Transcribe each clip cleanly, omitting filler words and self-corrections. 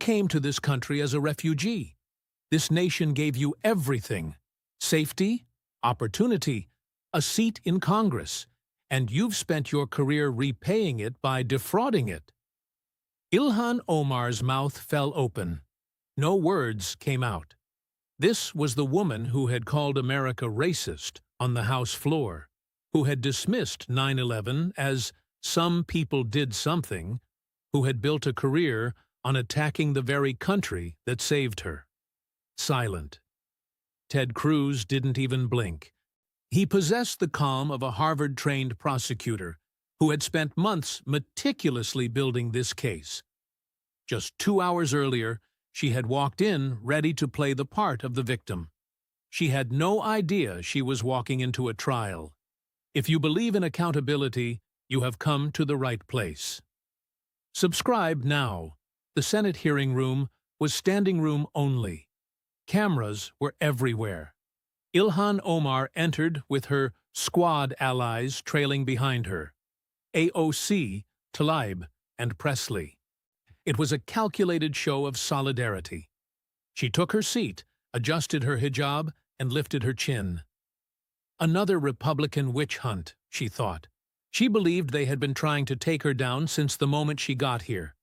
came to this country as a refugee. This nation gave you everything: safety, opportunity, a seat in Congress, and you've spent your career repaying it by defrauding it." Ilhan Omar's mouth fell open. No words came out. This was the woman who had called America racist on the House floor, who had dismissed 9/11 as "some people did something," who had built a career on attacking the very country that saved her. Silent. Ted Cruz didn't even blink. He possessed the calm of a Harvard-trained prosecutor who had spent months meticulously building this case. Just 2 hours earlier, she had walked in ready to play the part of the victim. She had no idea she was walking into a trial. If you believe in accountability, you have come to the right place. Subscribe now. The Senate hearing room was standing room only. Cameras were everywhere. Ilhan Omar entered with her squad allies trailing behind her: AOC, Tlaib, and Presley. It was a calculated show of solidarity. She took her seat, adjusted her hijab, and lifted her chin. Another Republican witch hunt, she thought. She believed they had been trying to take her down since the moment she got here.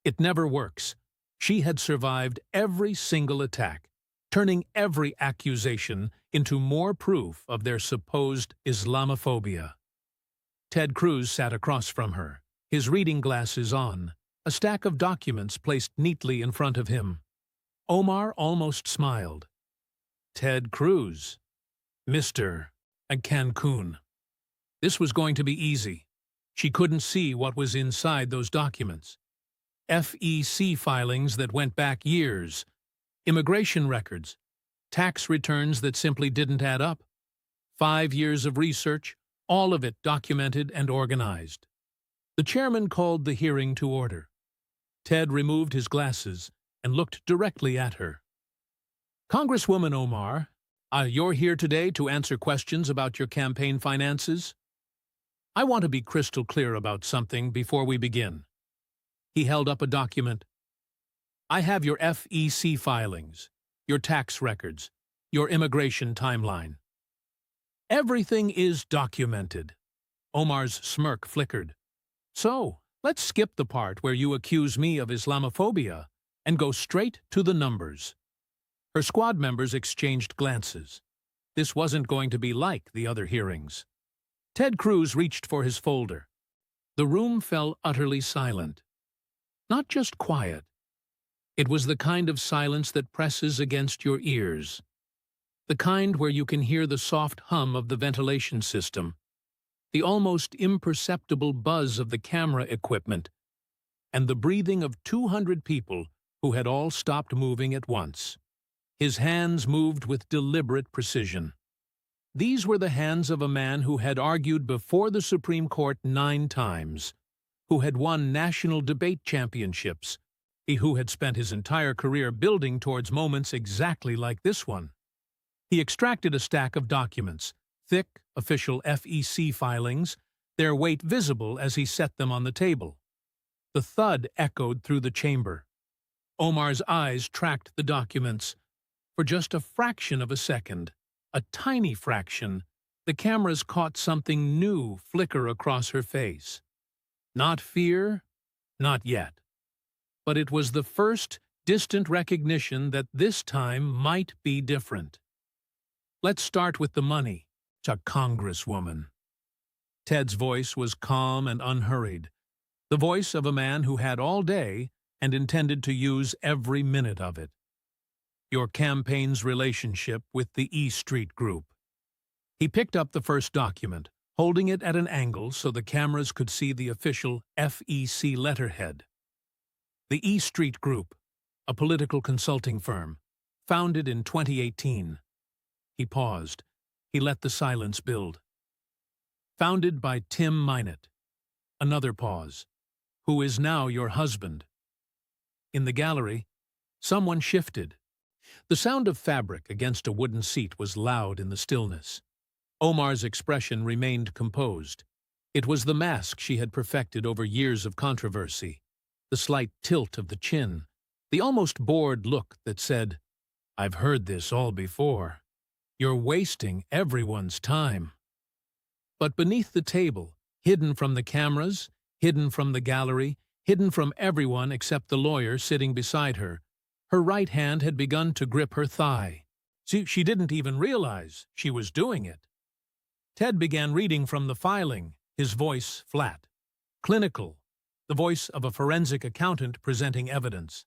It never works. She had survived every single attack, turning every accusation into more proof of their supposed Islamophobia. Ted Cruz sat across from her, his reading glasses on, a stack of documents placed neatly in front of him. Omar almost smiled. Ted Cruz. Mr. Cancun. This was going to be easy. She couldn't see what was inside those documents. FEC filings that went back years, immigration records, tax returns that simply didn't add up, 5 years of research, all of it documented and organized. The chairman called the hearing to order. Ted removed his glasses and looked directly at her. "Congresswoman Omar, you're here today to answer questions about your campaign finances? I want to be crystal clear about something before we begin." He held up a document. "I have your FEC filings, your tax records, your immigration timeline. Everything is documented." Omar's smirk flickered. "So, let's skip the part where you accuse me of Islamophobia and go straight to the numbers." Her squad members exchanged glances. This wasn't going to be like the other hearings. Ted Cruz reached for his folder. The room fell utterly silent. Not just quiet. It was the kind of silence that presses against your ears. The kind where you can hear the soft hum of the ventilation system, the almost imperceptible buzz of the camera equipment, and the breathing of 200 people who had all stopped moving at once. His hands moved with deliberate precision. These were the hands of a man who had argued before the Supreme Court 9 times, who had won national debate championships, who had spent his entire career building towards moments exactly like this one. He extracted a stack of documents, thick, official FEC filings, their weight visible as he set them on the table. The thud echoed through the chamber. Omar's eyes tracked the documents. For just a fraction of a second, a tiny fraction, the cameras caught something new flicker across her face. Not fear, not yet. But it was the first distant recognition that this time might be different. "Let's start with the money, to Congresswoman." Ted's voice was calm and unhurried, the voice of a man who had all day and intended to use every minute of it. "Your campaign's relationship with the E Street Group." He picked up the first document, holding it at an angle so the cameras could see the official FEC letterhead. The E Street Group, a political consulting firm, founded in 2018. He paused. He let the silence build. Founded by Tim Minot. Another pause. Who is now your husband. In the gallery, someone shifted. The sound of fabric against a wooden seat was loud in the stillness. Omar's expression remained composed. It was the mask she had perfected over years of controversy, the slight tilt of the chin, The almost bored look that said, "I've heard this all before. You're wasting everyone's time." But beneath the table, hidden from the cameras, hidden from the gallery, hidden from everyone except the lawyer sitting beside her, her right hand had begun to grip her thigh. She didn't even realize she was doing it. Ted began reading from the filing, his voice flat, clinical, the voice of a forensic accountant presenting evidence.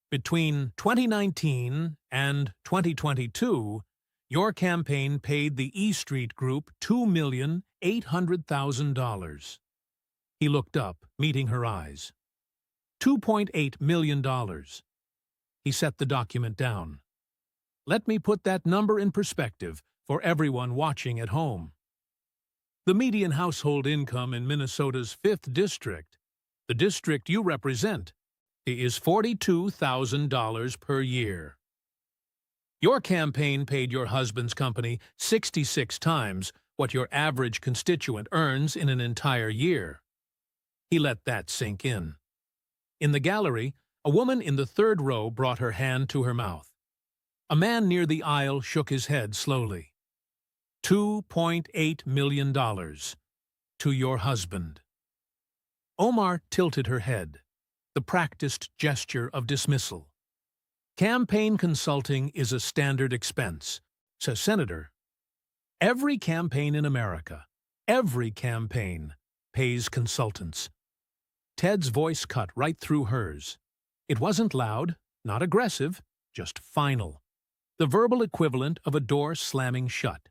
Between 2019 and 2022, your campaign paid the E Street Group $2,800,000. He looked up, meeting her eyes. $2.8 million. He set the document down. Let me put that number in perspective for everyone watching at home. The median household income in Minnesota's 5th District, the district you represent, is $42,000 per year. Your campaign paid your husband's company 66 times what your average constituent earns in an entire year. He let that sink in. In the gallery, a woman in the third row brought her hand to her mouth. A man near the aisle shook his head slowly. $2.8 million. To your husband. Omar tilted her head, the practiced gesture of dismissal. Campaign consulting is a standard expense, says Senator. Every campaign in America, every campaign, pays consultants. Ted's voice cut right through hers. It wasn't loud, not aggressive, just final. The verbal equivalent of a door slamming shut.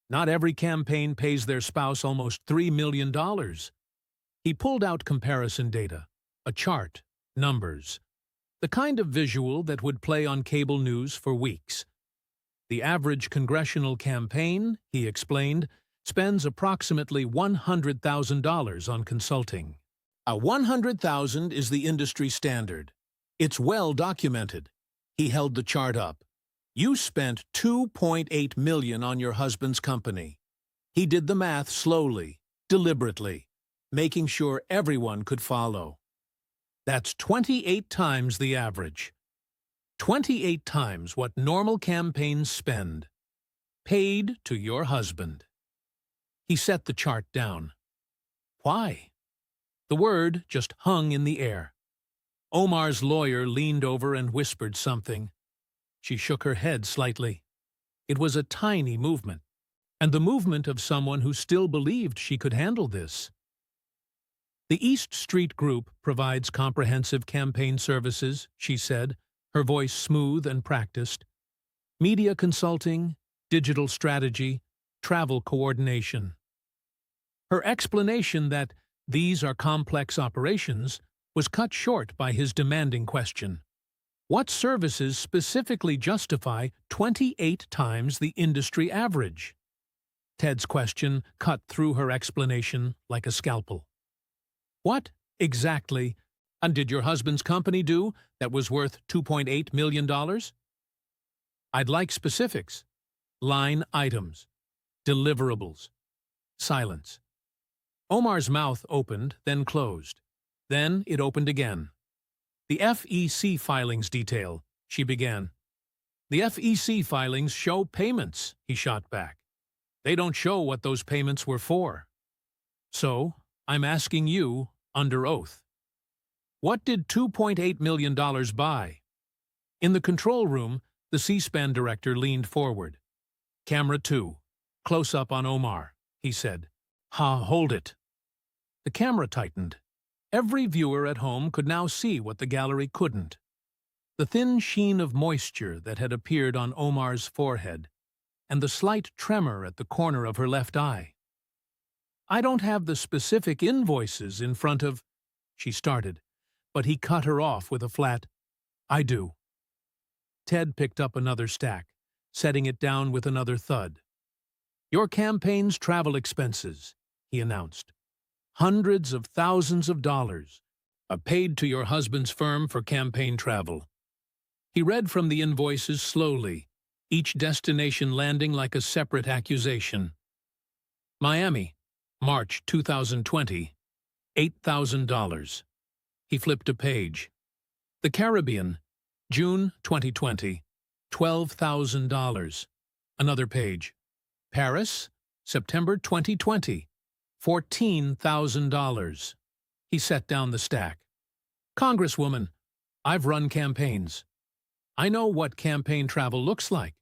Not every campaign pays their spouse almost $3 million. He pulled out comparison data, a chart, numbers, the kind of visual that would play on cable news for weeks. The average congressional campaign, he explained, spends approximately $100,000 on consulting. $100,000 is the industry standard. It's well documented. He held the chart up. You spent $2.8 million on your husband's company. He did the math slowly, deliberately, making sure everyone could follow. That's 28 times the average. 28 times what normal campaigns spend. Paid to your husband. He set the chart down. Why? The word just hung in the air. Omar's lawyer leaned over and whispered something. She shook her head slightly. It was a tiny movement, and the movement of someone who still believed she could handle this. The East Street Group provides comprehensive campaign services, she said, her voice smooth and practiced. Media consulting, digital strategy, travel coordination. Her explanation that these are complex operations was cut short by his demanding question. What services specifically justify 28 times the industry average? Ted's question cut through her explanation like a scalpel. What, exactly, and did your husband's company do that was worth $2.8 million? I'd like specifics. Line items. Deliverables. Silence. Omar's mouth opened, then closed. Then it opened again. The FEC filings detail, she began. The FEC filings show payments, he shot back. They don't show what those payments were for. So, I'm asking you, under oath. What did $2.8 million buy? In the control room, the C-SPAN director leaned forward. Camera 2. Close up on Omar, he said. Hold it. The camera tightened. Every viewer at home could now see what the gallery couldn't. The thin sheen of moisture that had appeared on Omar's forehead, and the slight tremor at the corner of her left eye. I don't have the specific invoices in front of, she started, but he cut her off with a flat, I do. Ted picked up another stack, setting it down with another thud. Your campaign's travel expenses, he announced. Hundreds of thousands of dollars, paid to your husband's firm for campaign travel. He read from the invoices slowly, each destination landing like a separate accusation. Miami, March 2020, $8,000. He flipped a page. The Caribbean, June 2020, $12,000. Another page. Paris, September 2020, $14,000. He set down the stack. Congresswoman, I've run campaigns. I know what campaign travel looks like.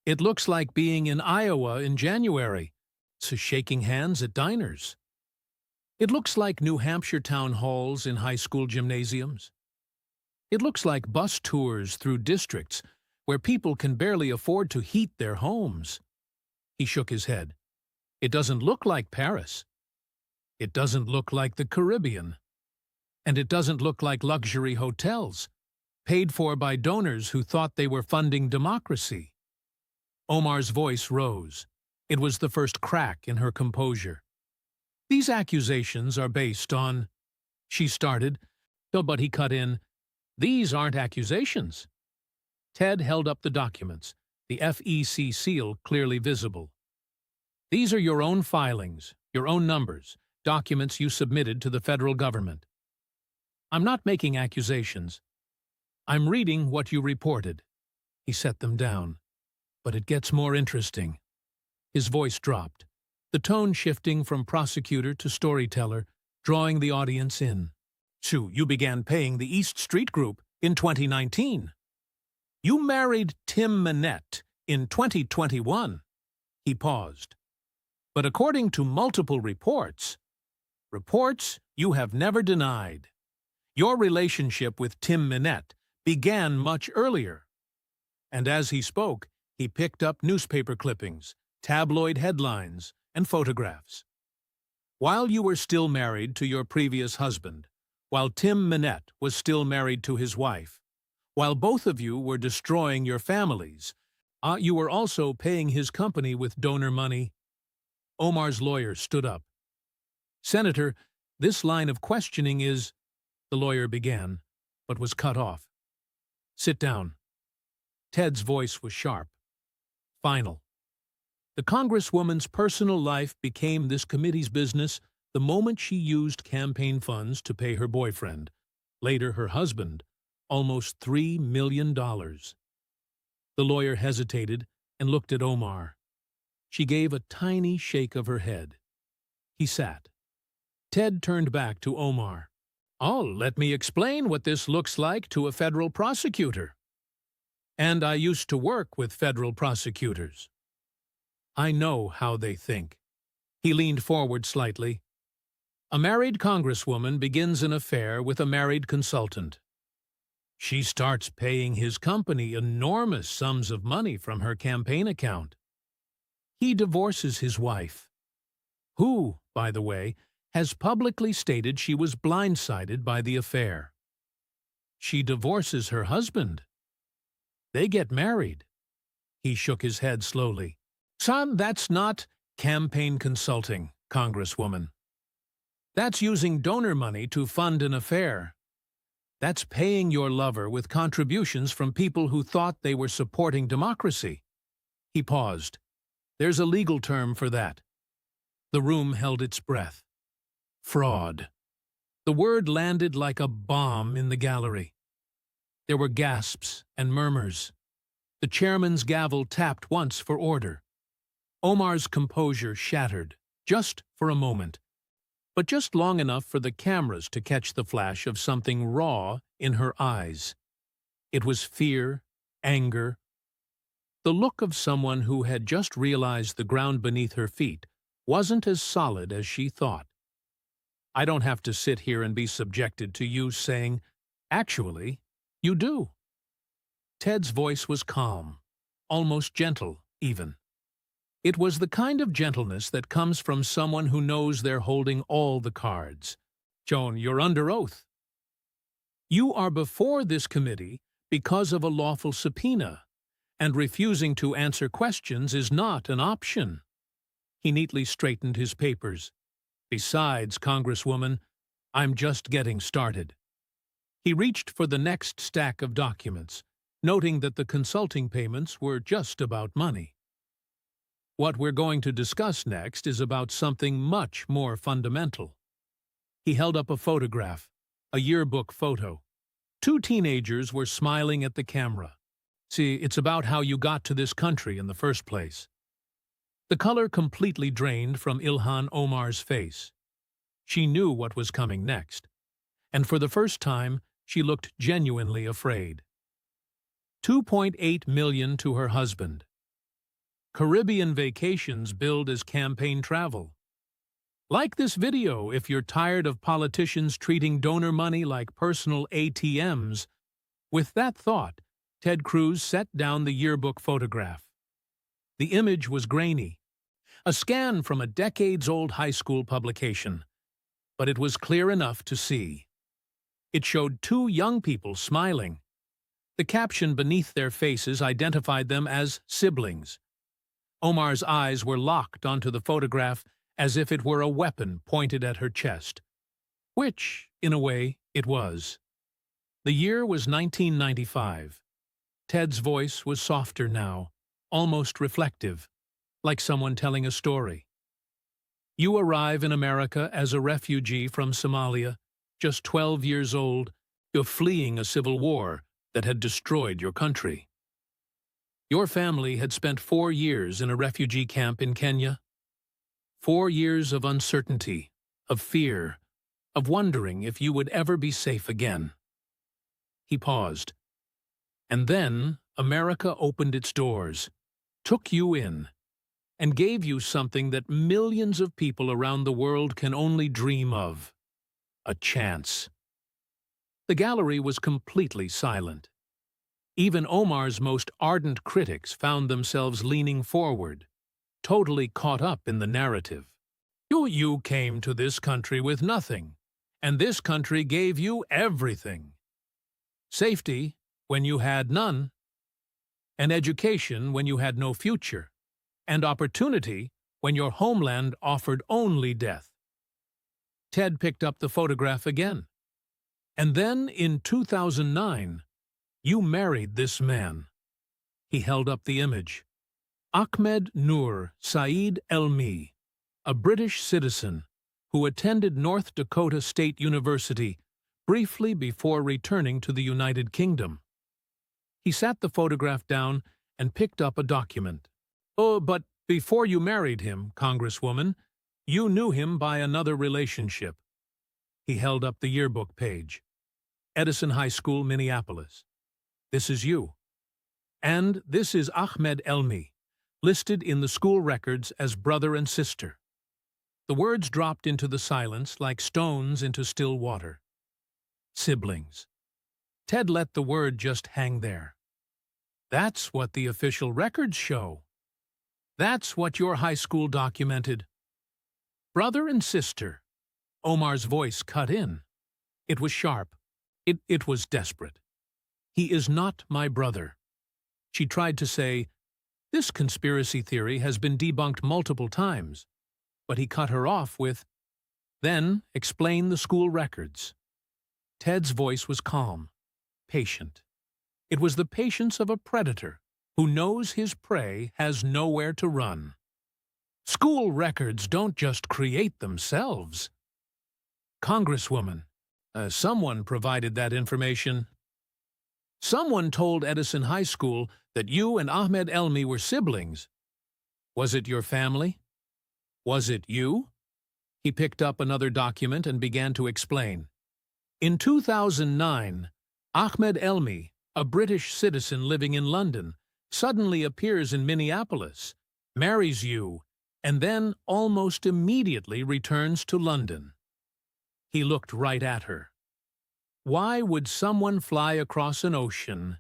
It looks like being in Iowa in January, so shaking hands at diners. It looks like New Hampshire town halls in high school gymnasiums. It looks like bus tours through districts where people can barely afford to heat their homes. He shook his head. It doesn't look like Paris. It doesn't look like the Caribbean. And it doesn't look like luxury hotels, paid for by donors who thought they were funding democracy. Omar's voice rose. It was the first crack in her composure. These accusations are based on... She started, but he cut in, these aren't accusations. Ted held up the documents, the FEC seal clearly visible. These are your own filings, your own numbers, documents you submitted to the federal government. I'm not making accusations. I'm reading what you reported. He set them down. But it gets more interesting. His voice dropped, the tone shifting from prosecutor to storyteller, drawing the audience in. So you began paying the East Street Group in 2019. You married Tim Manette in 2021. He paused. But according to multiple reports you have never denied, your relationship with Tim Manette began much earlier. And as he spoke, he picked up newspaper clippings, tabloid headlines, and photographs. While you were still married to your previous husband, while Tim Manette was still married to his wife, while both of you were destroying your families, you were also paying his company with donor money. Omar's lawyer stood up. Senator, this line of questioning is... The lawyer began, but was cut off. Sit down. Ted's voice was sharp. Final. The Congresswoman's personal life became this committee's business the moment she used campaign funds to pay her boyfriend, later her husband, almost $3 million. The lawyer hesitated and looked at Omar. She gave a tiny shake of her head. He sat. Ted turned back to Omar. Oh, let me explain what this looks like to a federal prosecutor. And I used to work with federal prosecutors. I know how they think. He leaned forward slightly. A married congresswoman begins an affair with a married consultant. She starts paying his company enormous sums of money from her campaign account. He divorces his wife, who, by the way, has publicly stated she was blindsided by the affair. She divorces her husband. They get married. He shook his head slowly. Son, that's not campaign consulting, Congresswoman. That's using donor money to fund an affair. That's paying your lover with contributions from people who thought they were supporting democracy. He paused. There's a legal term for that. The room held its breath. Fraud. The word landed like a bomb in the gallery. There were gasps and murmurs. The chairman's gavel tapped once for order. Omar's composure shattered, just for a moment, but just long enough for the cameras to catch the flash of something raw in her eyes. It was fear, anger, the look of someone who had just realized the ground beneath her feet wasn't as solid as she thought. I don't have to sit here and be subjected to you saying, actually, you do. Ted's voice was calm, almost gentle, even. It was the kind of gentleness that comes from someone who knows they're holding all the cards. Joan, you're under oath. You are before this committee because of a lawful subpoena, and refusing to answer questions is not an option. He neatly straightened his papers. Besides, Congresswoman, I'm just getting started. He reached for the next stack of documents, noting that the consulting payments were just about money. What we're going to discuss next is about something much more fundamental. He held up a photograph, a yearbook photo. Two teenagers were smiling at the camera. See, it's about how you got to this country in the first place. The color completely drained from Ilhan Omar's face. She knew what was coming next, and for the first time, she looked genuinely afraid. 2.8 million to her husband. Caribbean vacations billed as campaign travel. Like this video if you're tired of politicians treating donor money like personal ATMs. With that thought, Ted Cruz set down the yearbook photograph. The image was grainy, a scan from a decades-old high school publication, but it was clear enough to see. It showed two young people smiling. The caption beneath their faces identified them as siblings. Omar's eyes were locked onto the photograph as if it were a weapon pointed at her chest, which, in a way, it was. The year was 1995. Ted's voice was softer now, almost reflective, like someone telling a story. You arrive in America as a refugee from Somalia, just 12 years old. You're fleeing a civil war that had destroyed your country. Your family had spent 4 years in a refugee camp in Kenya. 4 years of uncertainty, of fear, of wondering if you would ever be safe again. He paused. And then America opened its doors, took you in, and gave you something that millions of people around the world can only dream of: a chance. The gallery was completely silent. Even Omar's most ardent critics found themselves leaning forward, totally caught up in the narrative. You came to this country with nothing, and this country gave you everything. Safety when you had none, and education when you had no future, and opportunity when your homeland offered only death. Ted picked up the photograph again. And then, in 2009, you married this man. He held up the image. Ahmed Nur Saeed Elmi, a British citizen who attended North Dakota State University briefly before returning to the United Kingdom. He sat the photograph down and picked up a document. Oh, but before you married him, Congresswoman, you knew him by another relationship. He held up the yearbook page. Edison High School, Minneapolis. This is you. And this is Ahmed Elmi, listed in the school records as brother and sister. The words dropped into the silence like stones into still water. Siblings. Ted let the word just hang there. That's what the official records show. That's what your high school documented. Brother and sister. Omar's voice cut in. It was sharp. It was desperate. He is not my brother. She tried to say, this conspiracy theory has been debunked multiple times, but he cut her off with, then explain the school records. Ted's voice was calm, patient. It was the patience of a predator who knows his prey has nowhere to run. School records don't just create themselves. Congresswoman, someone provided that information. Someone told Edison High School that you and Ahmed Elmi were siblings. Was it your family? Was it you? He picked up another document and began to explain. In 2009, Ahmed Elmi, a British citizen living in London, suddenly appears in Minneapolis, marries you, and then almost immediately returns to London. He looked right at her. Why would someone fly across an ocean,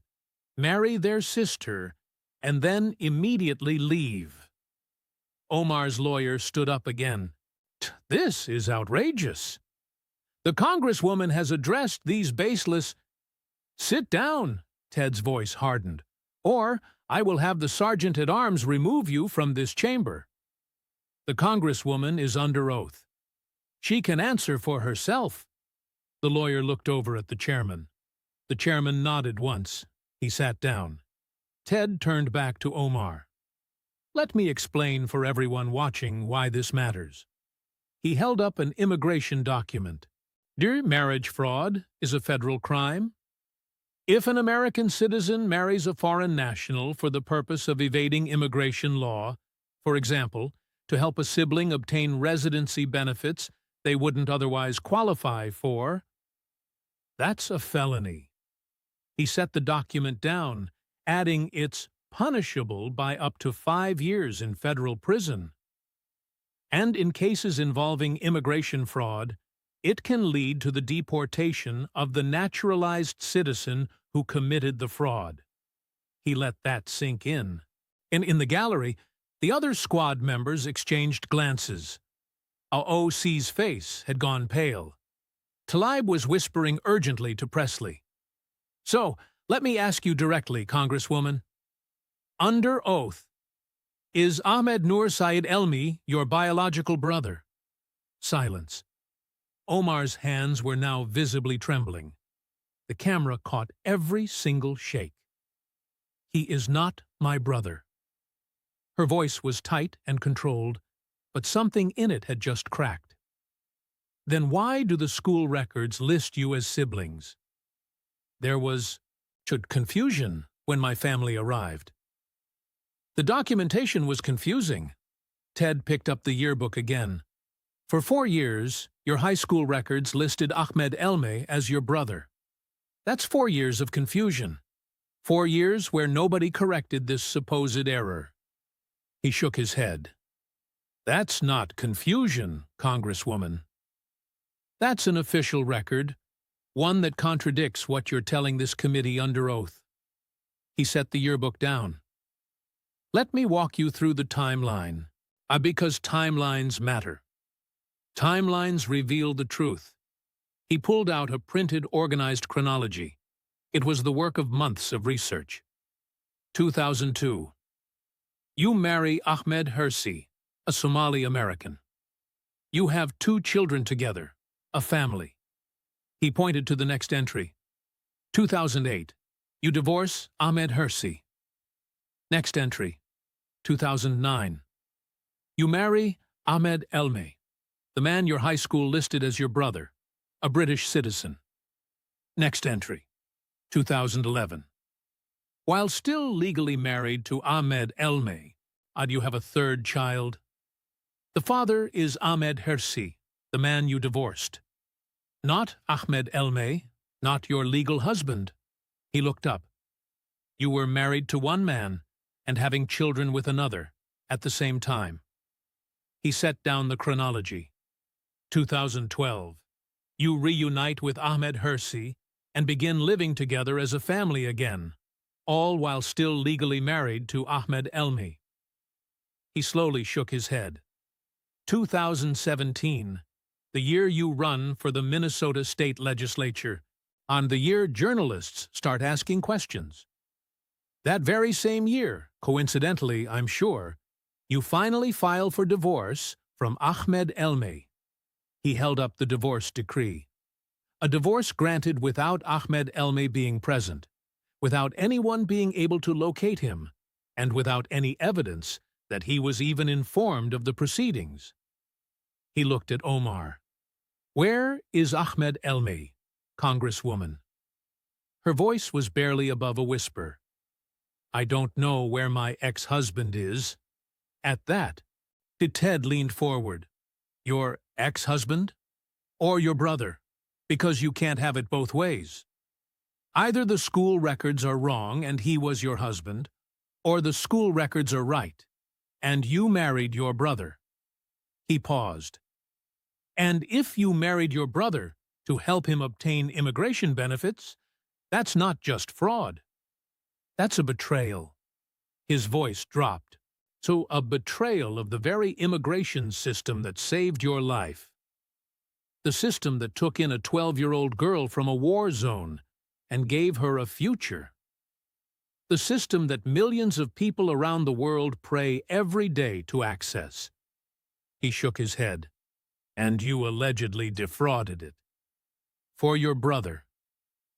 marry their sister, and then immediately leave? Omar's lawyer stood up again. This is outrageous. The Congresswoman has addressed these baseless— Sit down, Ted's voice hardened, or I will have the sergeant-at-arms remove you from this chamber. The Congresswoman is under oath. She can answer for herself. The lawyer looked over at the chairman. The chairman nodded once. He sat down. Ted turned back to Omar. Let me explain for everyone watching why this matters. He held up an immigration document. Marriage fraud is a federal crime. If an American citizen marries a foreign national for the purpose of evading immigration law, for example, to help a sibling obtain residency benefits they wouldn't otherwise qualify for, that's a felony. He set the document down, adding it's punishable by up to 5 years in federal prison. And in cases involving immigration fraud, it can lead to the deportation of the naturalized citizen who committed the fraud. He let that sink in. In the gallery, the other squad members exchanged glances. OC's face had gone pale. Tlaib was whispering urgently to Presley. "So, let me ask you directly, Congresswoman. Under oath, is Ahmed Nur Said Elmi your biological brother?" Silence. Omar's hands were now visibly trembling. The camera caught every single shake. "He is not my brother." Her voice was tight and controlled, but something in it had just cracked. "Then why do the school records list you as siblings?" There was confusion when my family arrived. The documentation was confusing. Ted picked up the yearbook again. "For 4 years, your high school records listed Ahmed Elmi as your brother. That's 4 years of confusion. 4 years where nobody corrected this supposed error." He shook his head. "That's not confusion, Congresswoman. That's an official record, one that contradicts what you're telling this committee under oath." He set the yearbook down. "Let me walk you through the timeline, because timelines matter. Timelines reveal the truth." He pulled out a printed, organized chronology. It was the work of months of research. 2002. You marry Ahmed Hirsi, a Somali American. You have 2 children together, a family. He pointed to the next entry. 2008. You divorce Ahmed Hirsi. Next entry. 2009. You marry Ahmed Elmi, the man your high school listed as your brother, a British citizen. Next entry. 2011. While still legally married to Ahmed Elmi, you have a 3rd child. The father is Ahmed Hirsi, the man you divorced. Not Ahmed Elmi, not your legal husband. He looked up. You were married to one man and having children with another at the same time. He set down the chronology. 2012. You reunite with Ahmed Hirsi and begin living together as a family again, all while still legally married to Ahmed Elmi. He slowly shook his head. 2017, the year you run for the Minnesota State Legislature, on the year journalists start asking questions. That very same year, coincidentally, I'm sure, you finally file for divorce from Ahmed Elmi. He held up the divorce decree. A divorce granted without Ahmed Elmi being present, without anyone being able to locate him, and without any evidence that he was even informed of the proceedings. He looked at Omar. "Where is Ahmed Elmi, Congresswoman?" Her voice was barely above a whisper. "I don't know where my ex-husband is." At that, Ted leaned forward. "Your ex-husband? Or your brother? Because you can't have it both ways. Either the school records are wrong and he was your husband, or the school records are right, and you married your brother." He paused. "And if you married your brother to help him obtain immigration benefits, that's not just fraud. That's a betrayal." His voice dropped. "So a betrayal of the very immigration system that saved your life. The system that took in a 12-year-old girl from a war zone and gave her a future. The system that millions of people around the world pray every day to access." He shook his head. "And you allegedly defrauded it. For your brother,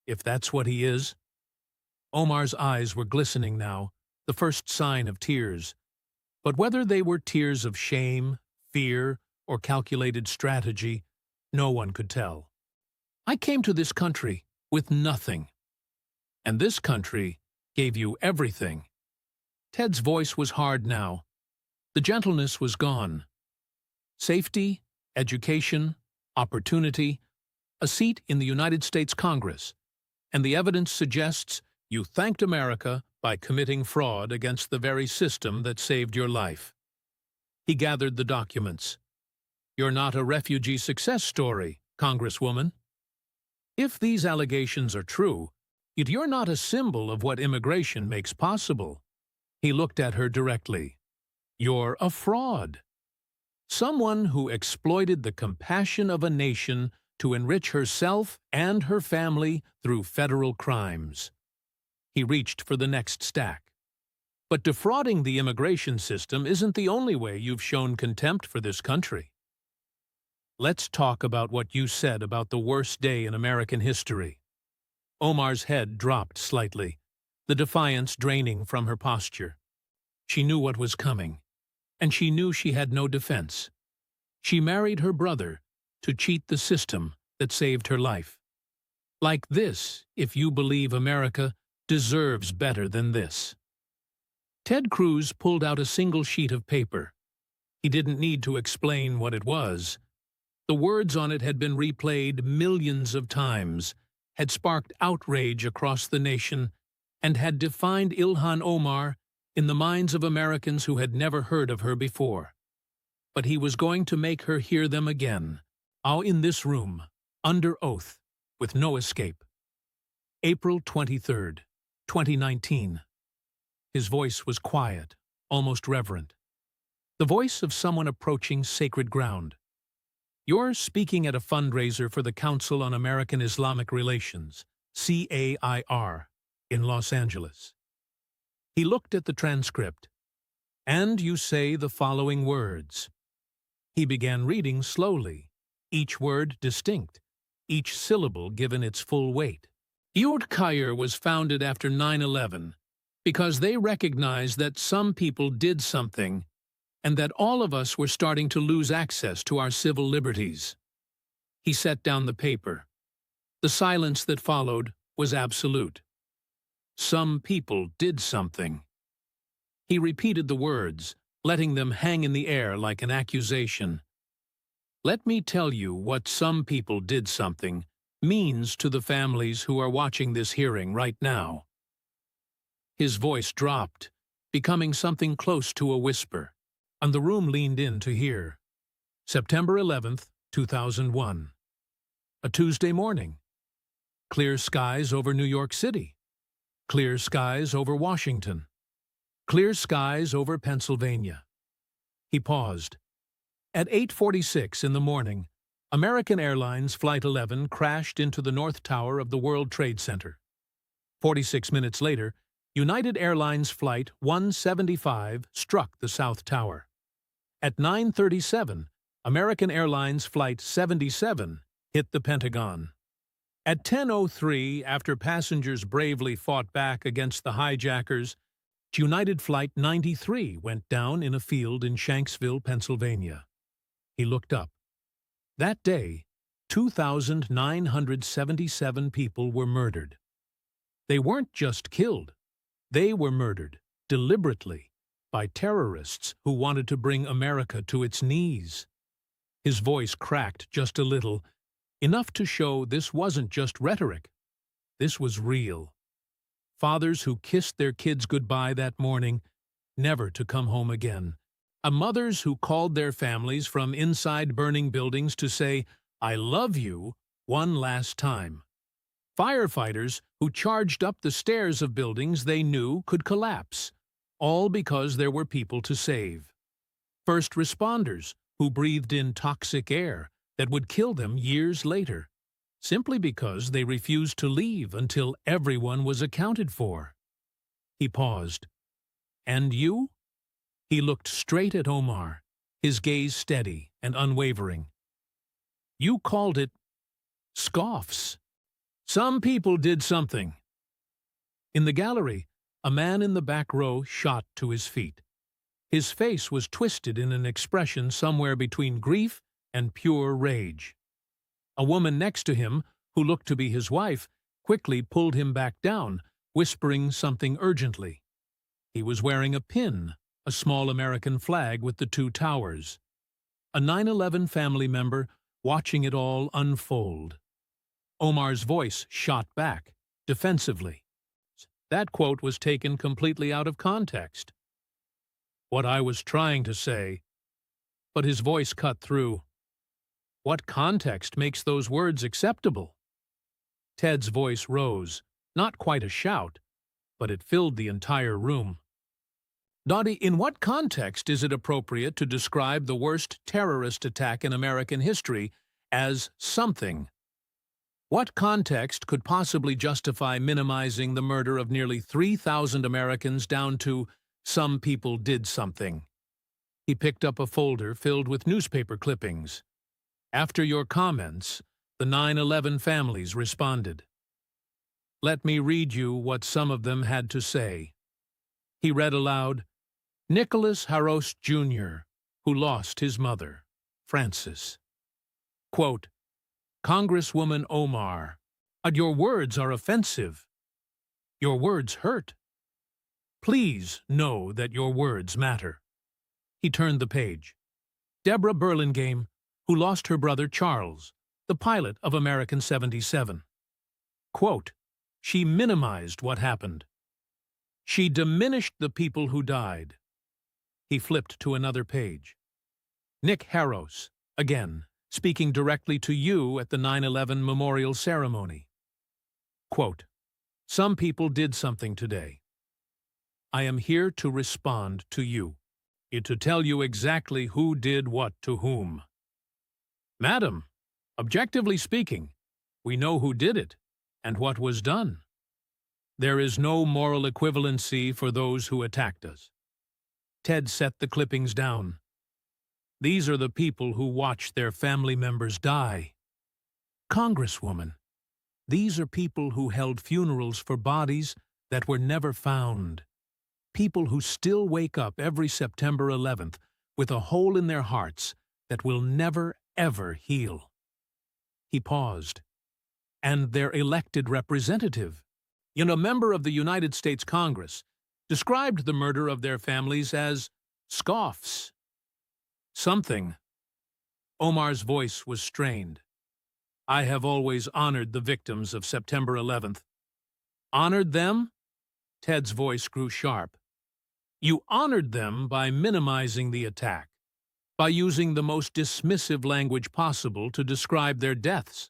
if that's what he is." Omar's eyes were glistening now, the first sign of tears. But whether they were tears of shame, fear, or calculated strategy, no one could tell. "I came to this country with nothing. And this country gave you everything. Ted's voice was hard now. The gentleness was gone. Safety, education, opportunity, a seat in the United States Congress, and the evidence suggests you thanked America by committing fraud against the very system that saved your life. He gathered the documents. You're not a refugee success story, Congresswoman. If these allegations are true, yet you're not a symbol of what immigration makes possible. He looked at her directly. You're a fraud. Someone who exploited the compassion of a nation to enrich herself and her family through federal crimes. He reached for the next stack. But defrauding the immigration system isn't the only way you've shown contempt for this country. Let's talk about what you said about the worst day in American history. Omar's head dropped slightly, the defiance draining from her posture. She knew what was coming, and she knew she had no defense. She married her brother to cheat the system that saved her life. Like this, if you believe America deserves better than this. Ted Cruz pulled out a single sheet of paper. He didn't need to explain what it was. The words on it had been replayed millions of times, had sparked outrage across the nation, and had defined Ilhan Omar in the minds of Americans who had never heard of her before. But he was going to make her hear them again, in this room, under oath, with no escape. April 23rd, 2019. His voice was quiet, almost reverent. The voice of someone approaching sacred ground. You're speaking at a fundraiser for the Council on American Islamic Relations, CAIR, in Los Angeles. He looked at the transcript. And you say the following words. He began reading slowly, each word distinct, each syllable given its full weight. CAIR was founded after 9/11 because they recognized that some people did something and that all of us were starting to lose access to our civil liberties. He set down the paper. The silence that followed was absolute. Some people did something. He repeated the words, letting them hang in the air like an accusation. Let me tell you what some people did something means to the families who are watching this hearing right now. His voice dropped, becoming something close to a whisper, and the room leaned in to hear. September 11th, 2001. A Tuesday morning. Clear skies over New York City. Clear skies over Washington. Clear skies over Pennsylvania. He paused. At 8:46 in the morning, American Airlines Flight 11 crashed into the North Tower of the World Trade Center. 46 minutes later, United Airlines Flight 175 struck the South Tower. At 9:37, American Airlines Flight 77 hit the Pentagon. At 10:03, after passengers bravely fought back against the hijackers, United Flight 93 went down in a field in Shanksville, Pennsylvania. He looked up. That day, 2,977 people were murdered. They weren't just killed. They were murdered, deliberately, by terrorists who wanted to bring America to its knees. His voice cracked just a little, enough to show this wasn't just rhetoric. This was real. Fathers who kissed their kids goodbye that morning, never to come home again. Mothers who called their families from inside burning buildings to say, "I love you," one last time. Firefighters who charged up the stairs of buildings they knew could collapse, all because there were people to save. First responders who breathed in toxic air that would kill them years later, simply because they refused to leave until everyone was accounted for. He paused. And you? He looked straight at Omar, his gaze steady and unwavering. You called it scoffs. Some people did something. In the gallery, a man in the back row shot to his feet. His face was twisted in an expression somewhere between grief and pure rage. A woman next to him, who looked to be his wife, quickly pulled him back down, whispering something urgently. He was wearing a pin, a small American flag with the two towers. A 9/11 family member watching it all unfold. Omar's voice shot back, defensively. That quote was taken completely out of context. What I was trying to say, but his voice cut through. What context makes those words acceptable? Ted's voice rose, not quite a shout, but it filled the entire room. Dottie, in what context is it appropriate to describe the worst terrorist attack in American history as something? What context could possibly justify minimizing the murder of nearly 3,000 Americans down to some people did something? He picked up a folder filled with newspaper clippings. After your comments, the 9/11 families responded. Let me read you what some of them had to say. He read aloud, Nicholas Harros, Jr., who lost his mother, Frances. Quote, Congresswoman Omar, your words are offensive. Your words hurt. Please know that your words matter. He turned the page. Deborah Burlingame, who lost her brother Charles, the pilot of American 77. Quote, she minimized what happened. She diminished the people who died. He flipped to another page. Nick Harros, again, speaking directly to you at the 9/11 memorial ceremony. Quote, some people did something today. I am here to respond to you, to tell you exactly who did what to whom. Madam, objectively speaking, we know who did it and what was done. There is no moral equivalency for those who attacked us. Ted set the clippings down. These are the people who watched their family members die. Congresswoman, these are people who held funerals for bodies that were never found. People who still wake up every September 11th with a hole in their hearts that will never, ever heal. He paused. And their elected representative, a member of the United States Congress, described the murder of their families as scoffs. Something. Omar's voice was strained. I have always honored the victims of September 11th. Honored them? Ted's voice grew sharp. You honored them by minimizing the attack, by using the most dismissive language possible to describe their deaths,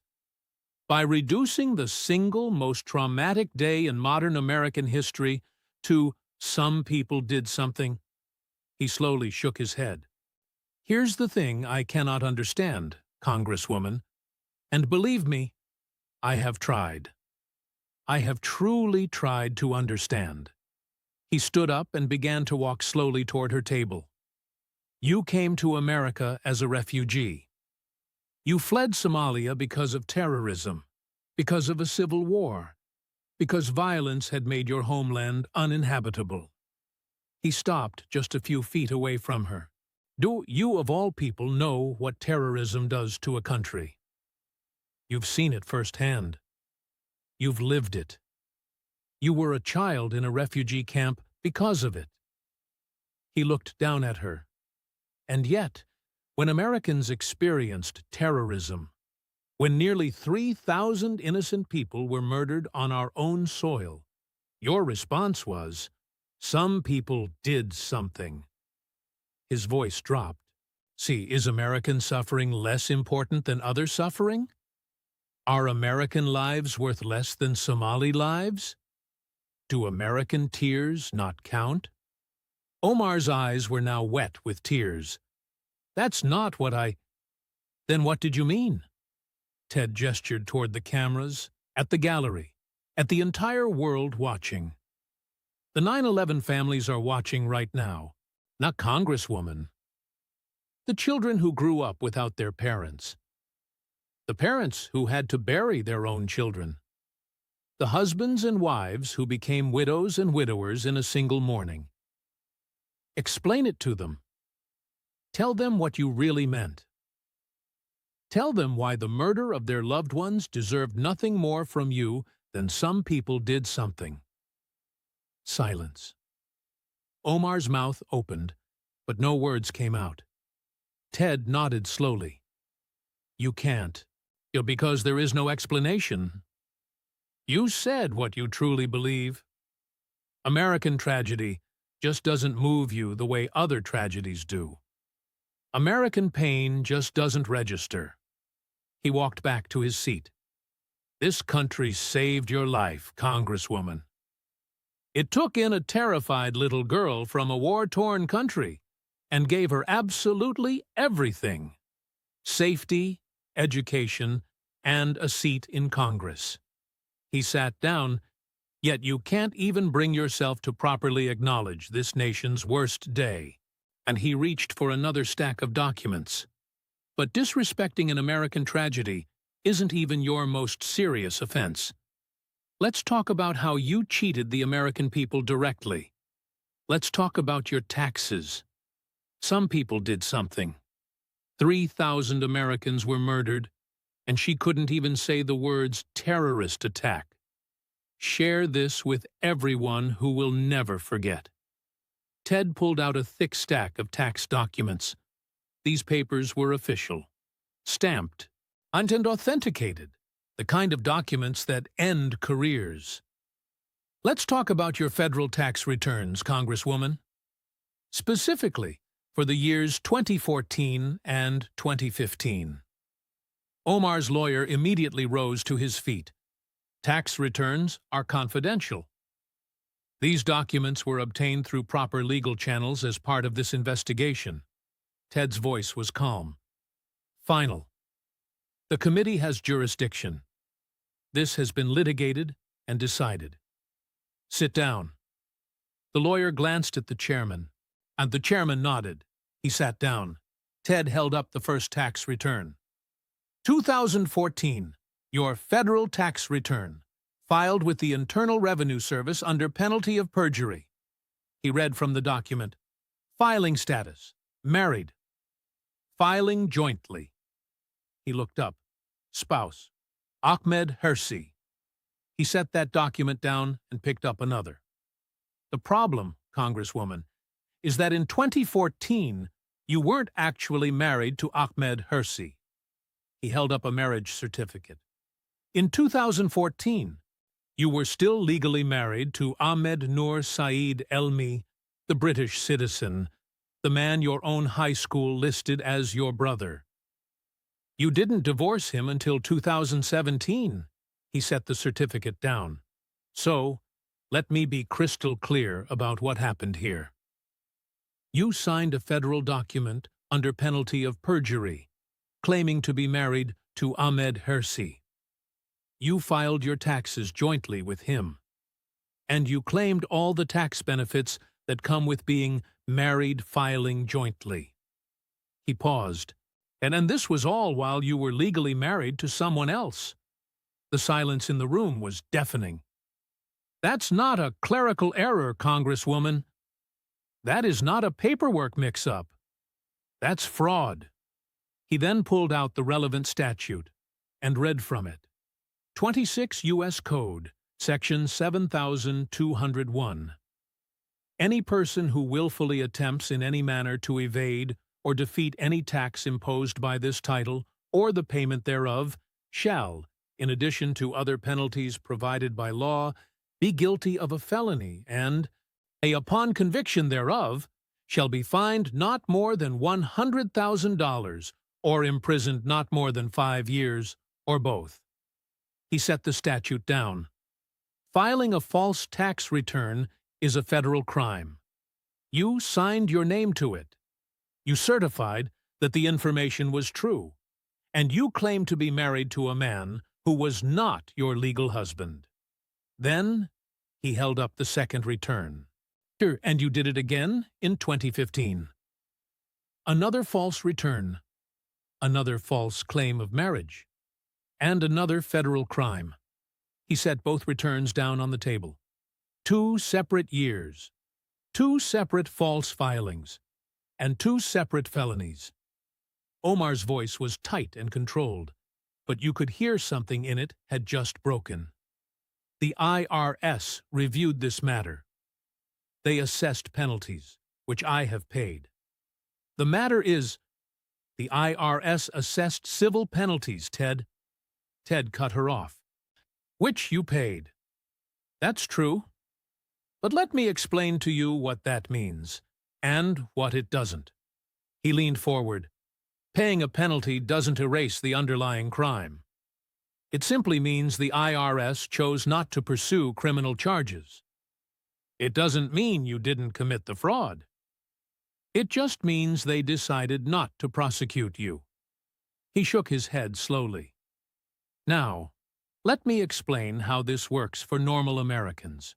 by reducing the single most traumatic day in modern American history to some people did something. He slowly shook his head. Here's the thing I cannot understand, Congresswoman, and believe me, I have tried. I have truly tried to understand. He stood up and began to walk slowly toward her table. You came to America as a refugee. You fled Somalia because of terrorism, because of a civil war, because violence had made your homeland uninhabitable. He stopped just a few feet away from her. Do you, of all people, know what terrorism does to a country? You've seen it firsthand. You've lived it. You were a child in a refugee camp because of it. He looked down at her. And yet, when Americans experienced terrorism, when nearly 3,000 innocent people were murdered on our own soil, your response was, some people did something. His voice dropped. See, is American suffering less important than other suffering? Are American lives worth less than Somali lives? Do American tears not count? Omar's eyes were now wet with tears. That's not what I... Then what did you mean? Ted gestured toward the cameras, at the gallery, at the entire world watching. The 9/11 families are watching right now, not Congresswoman. The children who grew up without their parents. The parents who had to bury their own children. The husbands and wives who became widows and widowers in a single morning. Explain it to them. Tell them what you really meant. Tell them why the murder of their loved ones deserved nothing more from you than some people did something. Silence. Omar's mouth opened, but no words came out. Ted nodded slowly. You can't. Because there is no explanation. You said what you truly believe. American tragedy just doesn't move you the way other tragedies do. American pain just doesn't register. He walked back to his seat. This country saved your life, Congresswoman. It took in a terrified little girl from a war-torn country and gave her absolutely everything: safety, education, and a seat in Congress. He sat down, yet you can't even bring yourself to properly acknowledge this nation's worst day. And he reached for another stack of documents. But disrespecting an American tragedy isn't even your most serious offense. Let's talk about how you cheated the American people directly. Let's talk about your taxes. Some people did something. 3,000 Americans were murdered, and she couldn't even say the words terrorist attack. Share this with everyone who will never forget. Ted pulled out a thick stack of tax documents. These papers were official, stamped, and authenticated, the kind of documents that end careers. Let's talk about your federal tax returns, Congresswoman. Specifically, for the years 2014 and 2015. Omar's lawyer immediately rose to his feet. Tax returns are confidential. These documents were obtained through proper legal channels as part of this investigation. Ted's voice was calm. Final. The committee has jurisdiction. This has been litigated and decided. Sit down. The lawyer glanced at the chairman, and the chairman nodded. He sat down. Ted held up the first tax return. 2014, your federal tax return, filed with the Internal Revenue Service under penalty of perjury. He read from the document. Filing status: married. Filing jointly. He looked up. Spouse: Ahmed Hirsi. He set that document down and picked up another. The problem, Congresswoman, is that in 2014, you weren't actually married to Ahmed Hirsi. He held up a marriage certificate. In 2014, you were still legally married to Ahmed Noor Saeed Elmi, the British citizen, the man your own high school listed as your brother. You didn't divorce him until 2017. He set the certificate down. So, let me be crystal clear about what happened here. You signed a federal document under penalty of perjury, claiming to be married to Ahmed Hirsi. You filed your taxes jointly with him, and you claimed all the tax benefits that come with being married filing jointly. He paused, and this was all while you were legally married to someone else. The silence in the room was deafening. That's not a clerical error, Congresswoman. That is not a paperwork mix-up. That's fraud. He then pulled out the relevant statute and read from it. 26 U.S. Code, Section 7201. Any person who willfully attempts in any manner to evade or defeat any tax imposed by this title or the payment thereof shall, in addition to other penalties provided by law, be guilty of a felony and, upon conviction thereof, shall be fined not more than $100,000 or imprisoned not more than 5 years, or both. He set the statute down. Filing a false tax return is a federal crime. You signed your name to it. You certified that the information was true, and you claimed to be married to a man who was not your legal husband. Then, he held up the second return. And you did it again in 2015. Another false return. Another false claim of marriage. And another federal crime. He set both returns down on the table. 2 separate years. 2 separate false filings. And 2 separate felonies. Omar's voice was tight and controlled, but you could hear something in it had just broken. The IRS reviewed this matter. They assessed penalties, which I have paid. The matter is, the IRS assessed civil penalties, Ted. Ted cut her off. Which you paid. That's true. But let me explain to you what that means, and what it doesn't. He leaned forward. Paying a penalty doesn't erase the underlying crime. It simply means the IRS chose not to pursue criminal charges. It doesn't mean you didn't commit the fraud. It just means they decided not to prosecute you. He shook his head slowly. Now, let me explain how this works for normal Americans.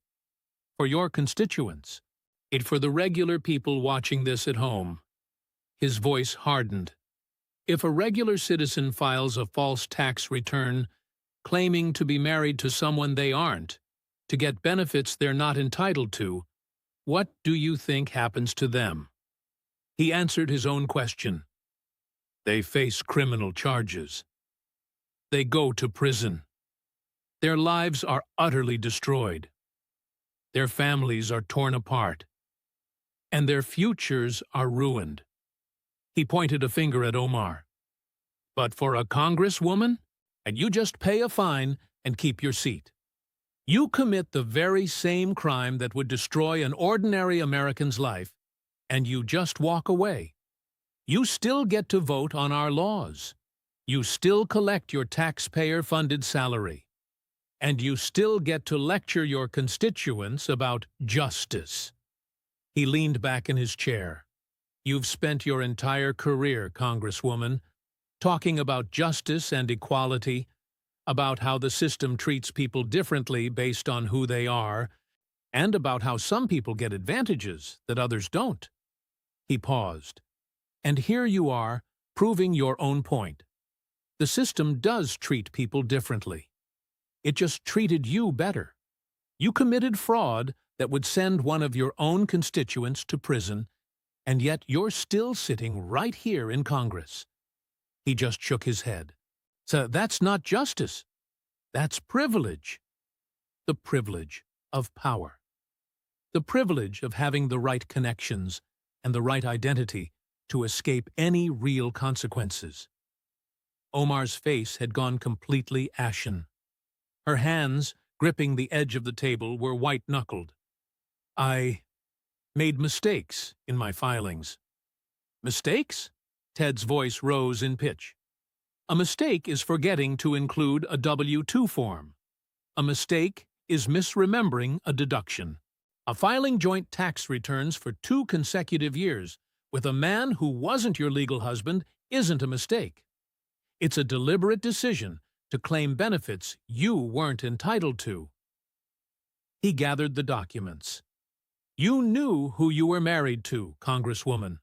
For your constituents, for the regular people watching this at home. His voice hardened. If a regular citizen files a false tax return, claiming to be married to someone they aren't, to get benefits they're not entitled to, what do you think happens to them? He answered his own question. They face criminal charges. They go to prison. Their lives are utterly destroyed. Their families are torn apart. And their futures are ruined. He pointed a finger at Omar. But for a congresswoman, and you just pay a fine and keep your seat. You commit the very same crime that would destroy an ordinary American's life, and you just walk away. You still get to vote on our laws. You still collect your taxpayer-funded salary. And you still get to lecture your constituents about justice. He leaned back in his chair. You've spent your entire career, Congresswoman, talking about justice and equality, about how the system treats people differently based on who they are, and about how some people get advantages that others don't. He paused. And here you are, proving your own point. The system does treat people differently. It just treated you better. You committed fraud that would send one of your own constituents to prison, and yet you're still sitting right here in Congress. He just shook his head. So that's not justice. That's privilege. The privilege of power. The privilege of having the right connections and the right identity to escape any real consequences. Omar's face had gone completely ashen. Her hands, gripping the edge of the table, were white-knuckled. I made mistakes in my filings. Mistakes? Ted's voice rose in pitch. A mistake is forgetting to include a W-2 form. A mistake is misremembering a deduction. Filing joint tax returns for 2 consecutive years with a man who wasn't your legal husband isn't a mistake. It's a deliberate decision to claim benefits you weren't entitled to. He gathered the documents. You knew who you were married to, Congresswoman.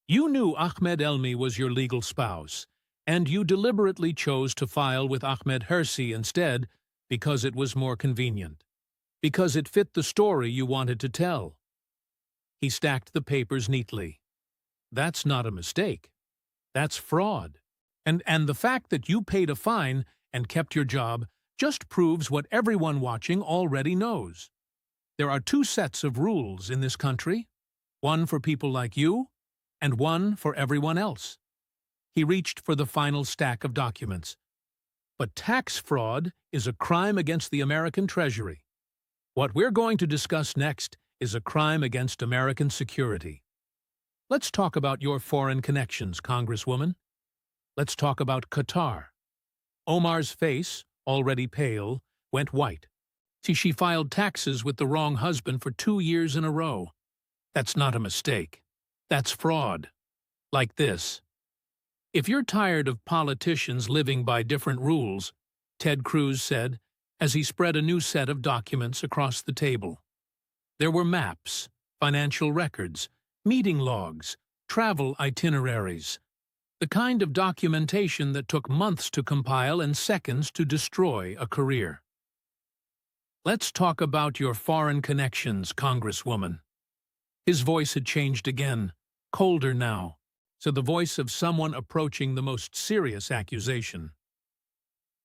You knew Ahmed Elmi was your legal spouse, and you deliberately chose to file with Ahmed Hersi instead because it was more convenient, because it fit the story you wanted to tell. He stacked the papers neatly. That's not a mistake. That's fraud. And the fact that you paid a fine and kept your job just proves what everyone watching already knows. There are 2 sets of rules in this country, one for people like you, and one for everyone else. He reached for the final stack of documents. But tax fraud is a crime against the American Treasury. What we're going to discuss next is a crime against American security. Let's talk about your foreign connections, Congresswoman. Let's talk about Qatar. Omar's face, already pale, went white. See, she filed taxes with the wrong husband for 2 years in a row. That's not a mistake. That's fraud. Like this. If you're tired of politicians living by different rules, Ted Cruz said, as he spread a new set of documents across the table. There were maps, financial records, meeting logs, travel itineraries, the kind of documentation that took months to compile and seconds to destroy a career. Let's talk about your foreign connections, Congresswoman. His voice had changed again, colder now, so the voice of someone approaching the most serious accusation.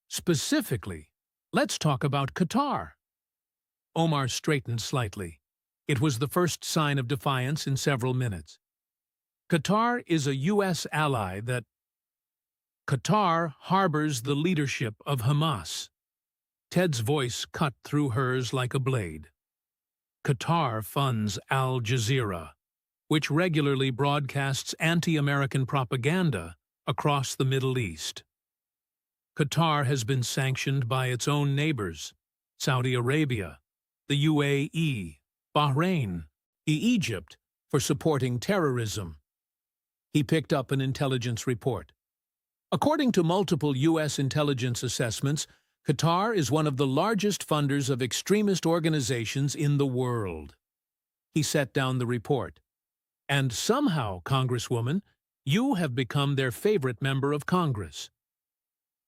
Specifically, let's talk about Qatar. Omar straightened slightly. It was the first sign of defiance in several minutes. Qatar is a U.S. ally that Qatar harbors the leadership of Hamas. Ted's voice cut through hers like a blade. Qatar funds Al Jazeera, which regularly broadcasts anti-American propaganda across the Middle East. Qatar has been sanctioned by its own neighbors, Saudi Arabia, the UAE, Bahrain, Egypt, for supporting terrorism. He picked up an intelligence report. According to multiple U.S. intelligence assessments, Qatar is one of the largest funders of extremist organizations in the world. He set down the report. And somehow, Congresswoman, you have become their favorite member of Congress.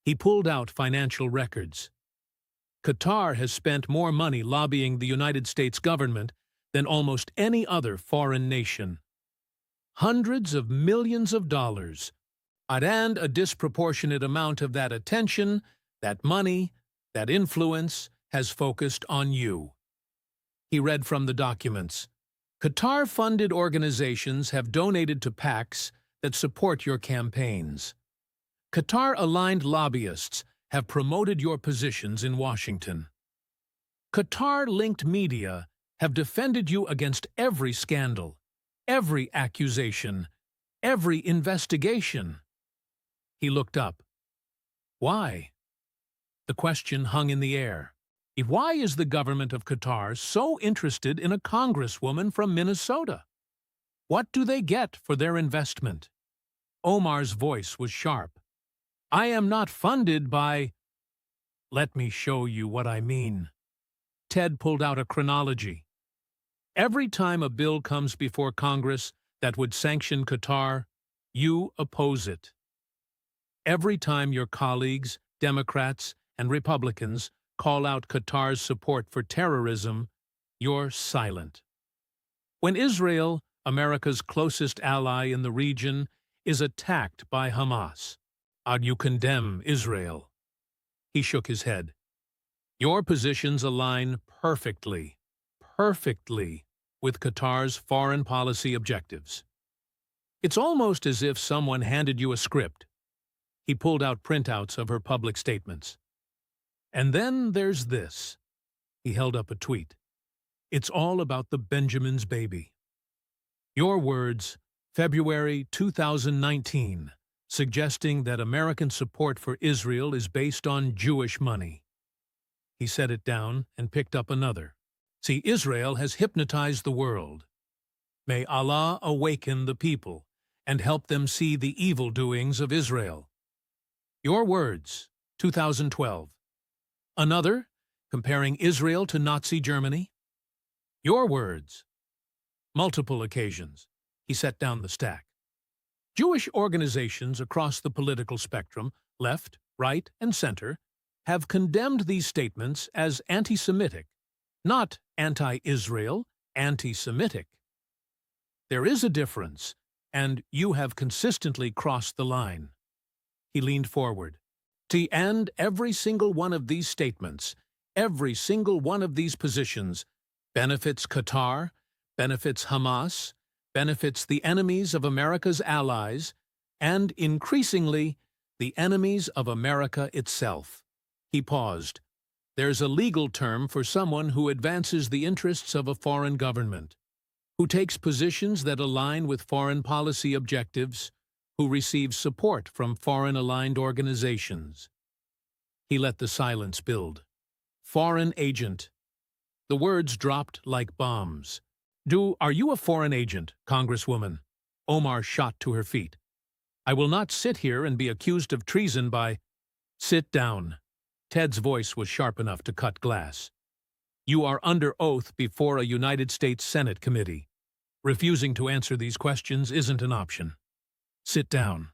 He pulled out financial records. Qatar has spent more money lobbying the United States government than almost any other foreign nation. Hundreds of millions of dollars, and a disproportionate amount of that attention, that money, that influence has focused on you. He read from the documents. Qatar-funded organizations have donated to PACs that support your campaigns. Qatar-aligned lobbyists have promoted your positions in Washington. Qatar-linked media have defended you against every scandal, every accusation, every investigation. He looked up. Why? The question hung in the air. Why is the government of Qatar so interested in a congresswoman from Minnesota? What do they get for their investment? Omar's voice was sharp. I am not funded by... Let me show you what I mean. Ted pulled out a chronology. Every time a bill comes before Congress that would sanction Qatar, you oppose it. Every time your colleagues, Democrats, and Republicans call out Qatar's support for terrorism, you're silent. When Israel, America's closest ally in the region, is attacked by Hamas, you condemn Israel. He shook his head. Your positions align perfectly with Qatar's foreign policy objectives. It's almost as if someone handed you a script. He pulled out printouts of her public statements. And then there's this. He held up a tweet. It's all about the Benjamin's baby. Your words, February 2019, suggesting that American support for Israel is based on Jewish money. He set it down and picked up another. See, Israel has hypnotized the world. May Allah awaken the people and help them see the evil doings of Israel. Your words, 2012. Another, comparing Israel to Nazi Germany. Your words. Multiple occasions. He set down the stack. Jewish organizations across the political spectrum, left, right, and center, have condemned these statements as anti-Semitic, not anti-Israel, anti-Semitic. There is a difference, and you have consistently crossed the line. He leaned forward. And every single one of these statements, every single one of these positions, benefits Qatar, benefits Hamas, benefits the enemies of America's allies, and, increasingly, the enemies of America itself. He paused. There's a legal term for someone who advances the interests of a foreign government, who takes positions that align with foreign policy objectives, who receives support from foreign-aligned organizations. He let the silence build. Foreign agent. The words dropped like bombs. Are you a foreign agent, Congresswoman? Omar shot to her feet. I will not sit here and be accused of treason by... Sit down. Ted's voice was sharp enough to cut glass. You are under oath before a United States Senate committee. Refusing to answer these questions isn't an option. Sit down.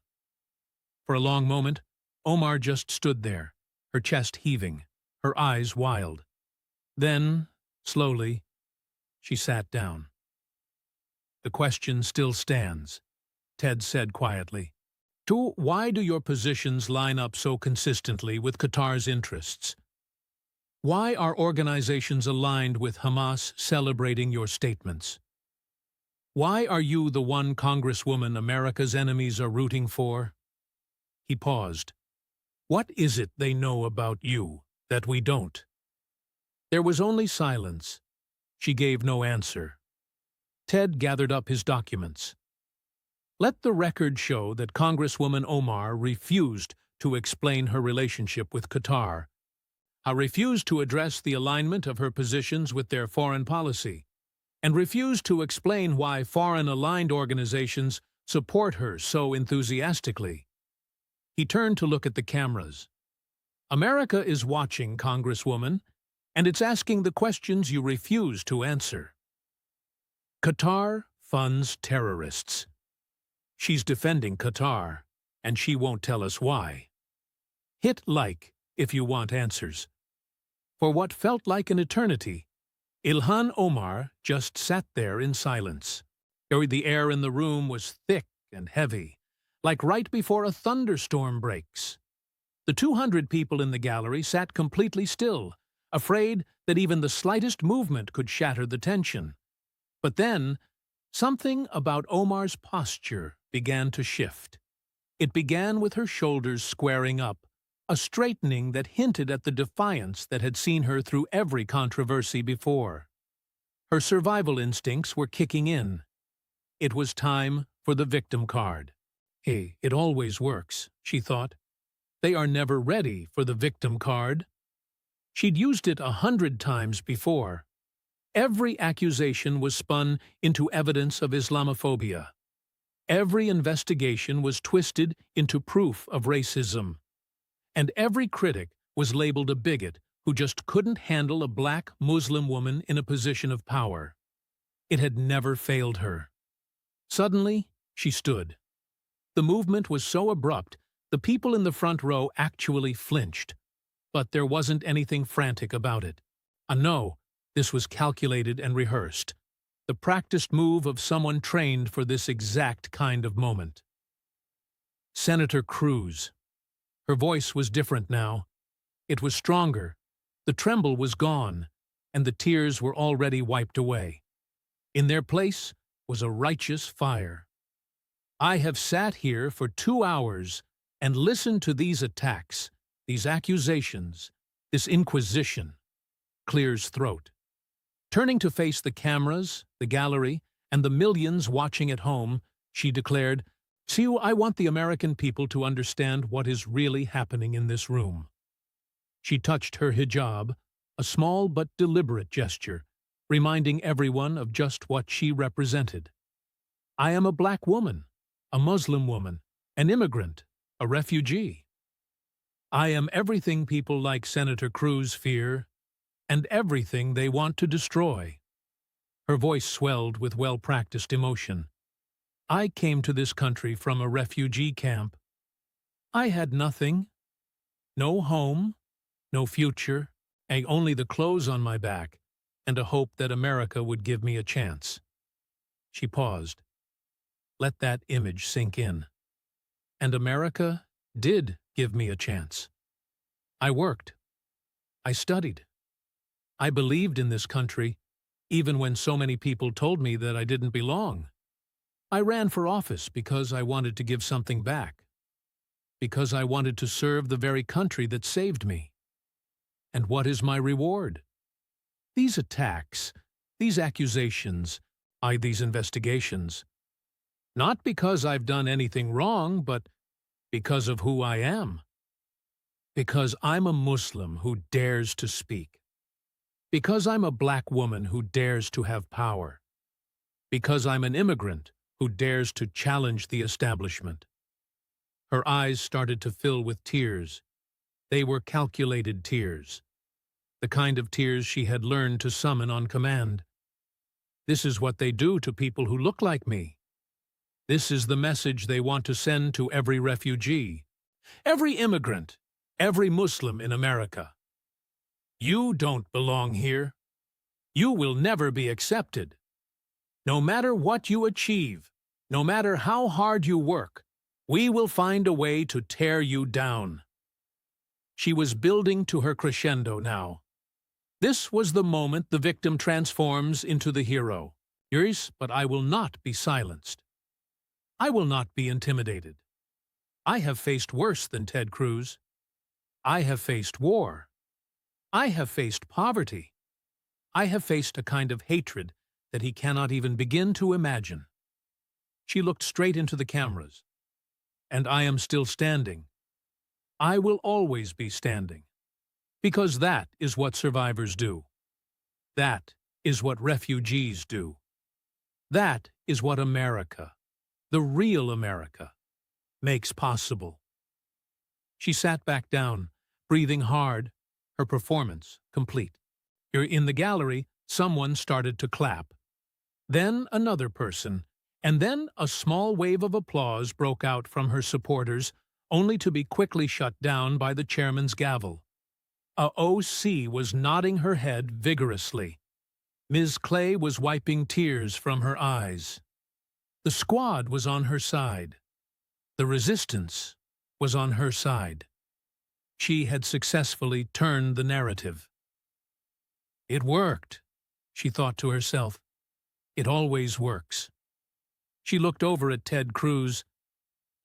For a long moment, Omar just stood there, her chest heaving, her eyes wild. Then, slowly, she sat down. The question still stands, Ted said quietly. Why do your positions line up so consistently with Qatar's interests? Why are organizations aligned with Hamas celebrating your statements? Why are you the one Congresswoman America's enemies are rooting for? He paused. What is it they know about you that we don't? There was only silence. She gave no answer. Ted gathered up his documents. Let the record show that Congresswoman Omar refused to explain her relationship with Qatar. Refused to address the alignment of her positions with their foreign policy, and refused to explain why foreign-aligned organizations support her so enthusiastically. He turned to look at the cameras. America is watching, Congresswoman, and it's asking the questions you refuse to answer. Qatar funds terrorists. She's defending Qatar, and she won't tell us why. Hit like if you want answers. For what felt like an eternity, Ilhan Omar just sat there in silence. The air in the room was thick and heavy, like right before a thunderstorm breaks. The 200 people in the gallery sat completely still, afraid that even the slightest movement could shatter the tension. But then, something about Omar's posture began to shift. It began with her shoulders squaring up, a straightening that hinted at the defiance that had seen her through every controversy before. Her survival instincts were kicking in. It was time for the victim card. Hey, it always works, she thought. They are never ready for the victim card. She'd used it 100 times before. Every accusation was spun into evidence of Islamophobia. Every investigation was twisted into proof of racism. And every critic was labeled a bigot who just couldn't handle a black Muslim woman in a position of power. It had never failed her. Suddenly, she stood. The movement was so abrupt, the people in the front row actually flinched. But there wasn't anything frantic about it. No, this was calculated and rehearsed. The practiced move of someone trained for this exact kind of moment. Senator Cruz. Her voice was different now. It was stronger. The tremble was gone, and the tears were already wiped away. In their place was a righteous fire. I have sat here for 2 hours and listened to these attacks, these accusations, this inquisition. Clear's throat. Turning to face the cameras, the gallery, and the millions watching at home, she declared, "See, I want the American people to understand what is really happening in this room." She touched her hijab, a small but deliberate gesture, reminding everyone of just what she represented. I am a black woman, a Muslim woman, an immigrant, a refugee. I am everything people like Senator Cruz fear, and everything they want to destroy. Her voice swelled with well-practiced emotion. I came to this country from a refugee camp. I had nothing. No home, no future, and only the clothes on my back, and a hope that America would give me a chance. She paused. Let that image sink in. And America did give me a chance. I worked. I studied. I believed in this country, even when so many people told me that I didn't belong. I ran for office because I wanted to give something back, because I wanted to serve the very country that saved me. And what is my reward? These attacks, these accusations, these investigations. Not because I've done anything wrong, but because of who I am. Because I'm a Muslim who dares to speak. Because I'm a black woman who dares to have power. Because I'm an immigrant who dares to challenge the establishment. Her eyes started to fill with tears. They were calculated tears, the kind of tears she had learned to summon on command. This is what they do to people who look like me. This is the message they want to send to every refugee, every immigrant, every Muslim in America. You don't belong here. You will never be accepted. No matter what you achieve, no matter how hard you work, we will find a way to tear you down. She was building to her crescendo now. This was the moment the victim transforms into the hero. Yes, but I will not be silenced. I will not be intimidated. I have faced worse than Ted Cruz. I have faced war. I have faced poverty. I have faced a kind of hatred that he cannot even begin to imagine. She looked straight into the cameras. And I am still standing. I will always be standing. Because that is what survivors do. That is what refugees do. That is what America, the real America, makes possible. She sat back down, breathing hard, her performance complete. In the gallery, someone started to clap. Then another person, and then a small wave of applause broke out from her supporters, only to be quickly shut down by the chairman's gavel. A OC was nodding her head vigorously. Ms. Clay was wiping tears from her eyes. The squad was on her side. The resistance was on her side. She had successfully turned the narrative. It worked, she thought to herself. It always works. She looked over at Ted Cruz.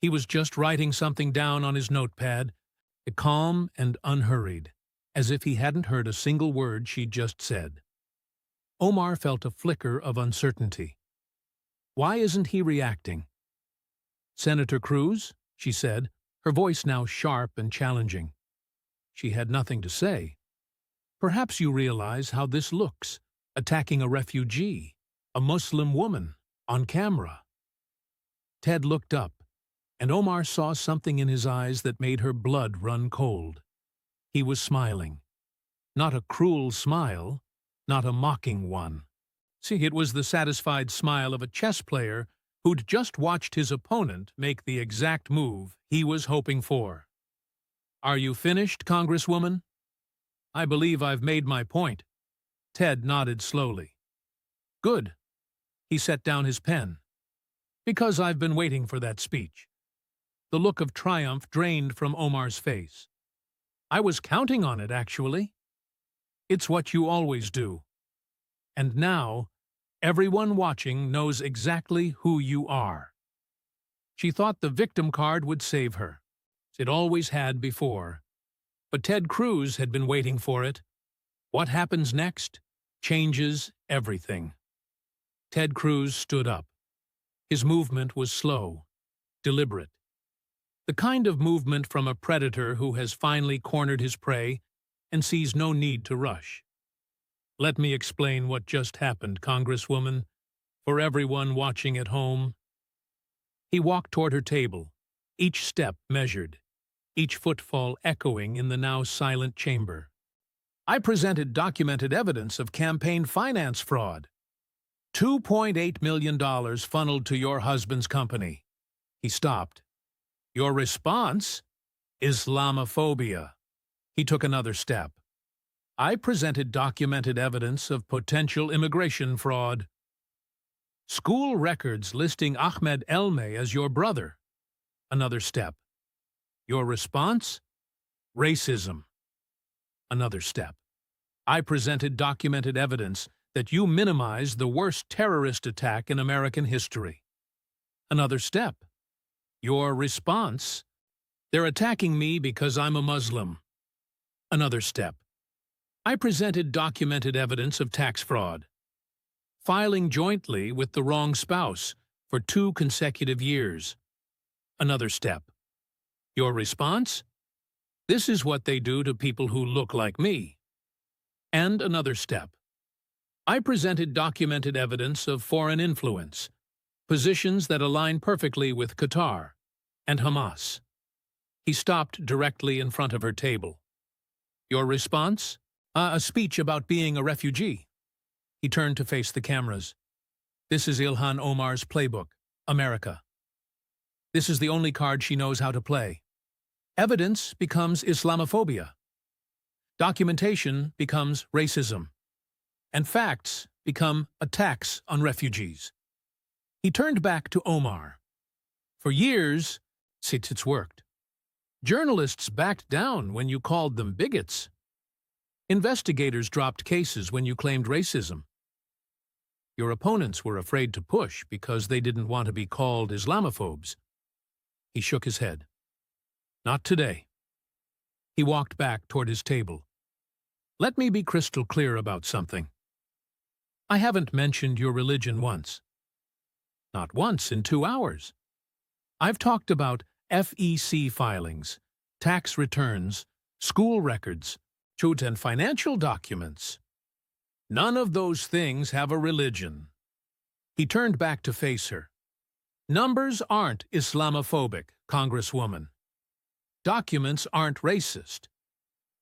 He was just writing something down on his notepad, calm and unhurried, as if he hadn't heard a single word she'd just said. Omar felt a flicker of uncertainty. Why isn't he reacting? Senator Cruz, she said, her voice now sharp and challenging. She had nothing to say. Perhaps you realize how this looks, attacking a refugee, a Muslim woman, on camera. Ted looked up, and Omar saw something in his eyes that made her blood run cold. He was smiling. Not a cruel smile, not a mocking one. See, it was the satisfied smile of a chess player who'd just watched his opponent make the exact move he was hoping for. Are you finished, Congresswoman? I believe I've made my point. Ted nodded slowly. Good. He set down his pen. Because I've been waiting for that speech. The look of triumph drained from Omar's face. I was counting on it, actually. It's what you always do. And now, everyone watching knows exactly who you are. She thought the victim card would save her. It always had before. But Ted Cruz had been waiting for it. What happens next changes everything. Ted Cruz stood up. His movement was slow, deliberate. The kind of movement from a predator who has finally cornered his prey and sees no need to rush. Let me explain what just happened, Congresswoman, for everyone watching at home. He walked toward her table, each step measured, each footfall echoing in the now silent chamber. I presented documented evidence of campaign finance fraud. $2.8 million funneled to your husband's company. He stopped. Your response? Islamophobia. He took another step. I presented documented evidence of potential immigration fraud. School records listing Ahmed Elmeh as your brother. Another step. Your response? Racism. Another step. I presented documented evidence that you minimized the worst terrorist attack in American history. Another step. Your response? They're attacking me because I'm a Muslim. Another step. I presented documented evidence of tax fraud. Filing jointly with the wrong spouse for 2 consecutive years. Another step. Your response? This is what they do to people who look like me. And another step. I presented documented evidence of foreign influence, positions that align perfectly with Qatar and Hamas. He stopped directly in front of her table. Your response? A speech about being a refugee. He turned to face the cameras. This is Ilhan Omar's playbook, America. This is the only card she knows how to play. Evidence becomes Islamophobia. Documentation becomes racism. And facts become attacks on refugees. He turned back to Omar. For years, it's worked. Journalists backed down when you called them bigots. Investigators dropped cases when you claimed racism. Your opponents were afraid to push because they didn't want to be called Islamophobes. He shook his head. Not today. He walked back toward his table. Let me be crystal clear about something. I haven't mentioned your religion once. Not once in 2 hours. I've talked about FEC filings, tax returns, school records, and financial documents. None of those things have a religion. He turned back to face her. Numbers aren't Islamophobic, Congresswoman. Documents aren't racist.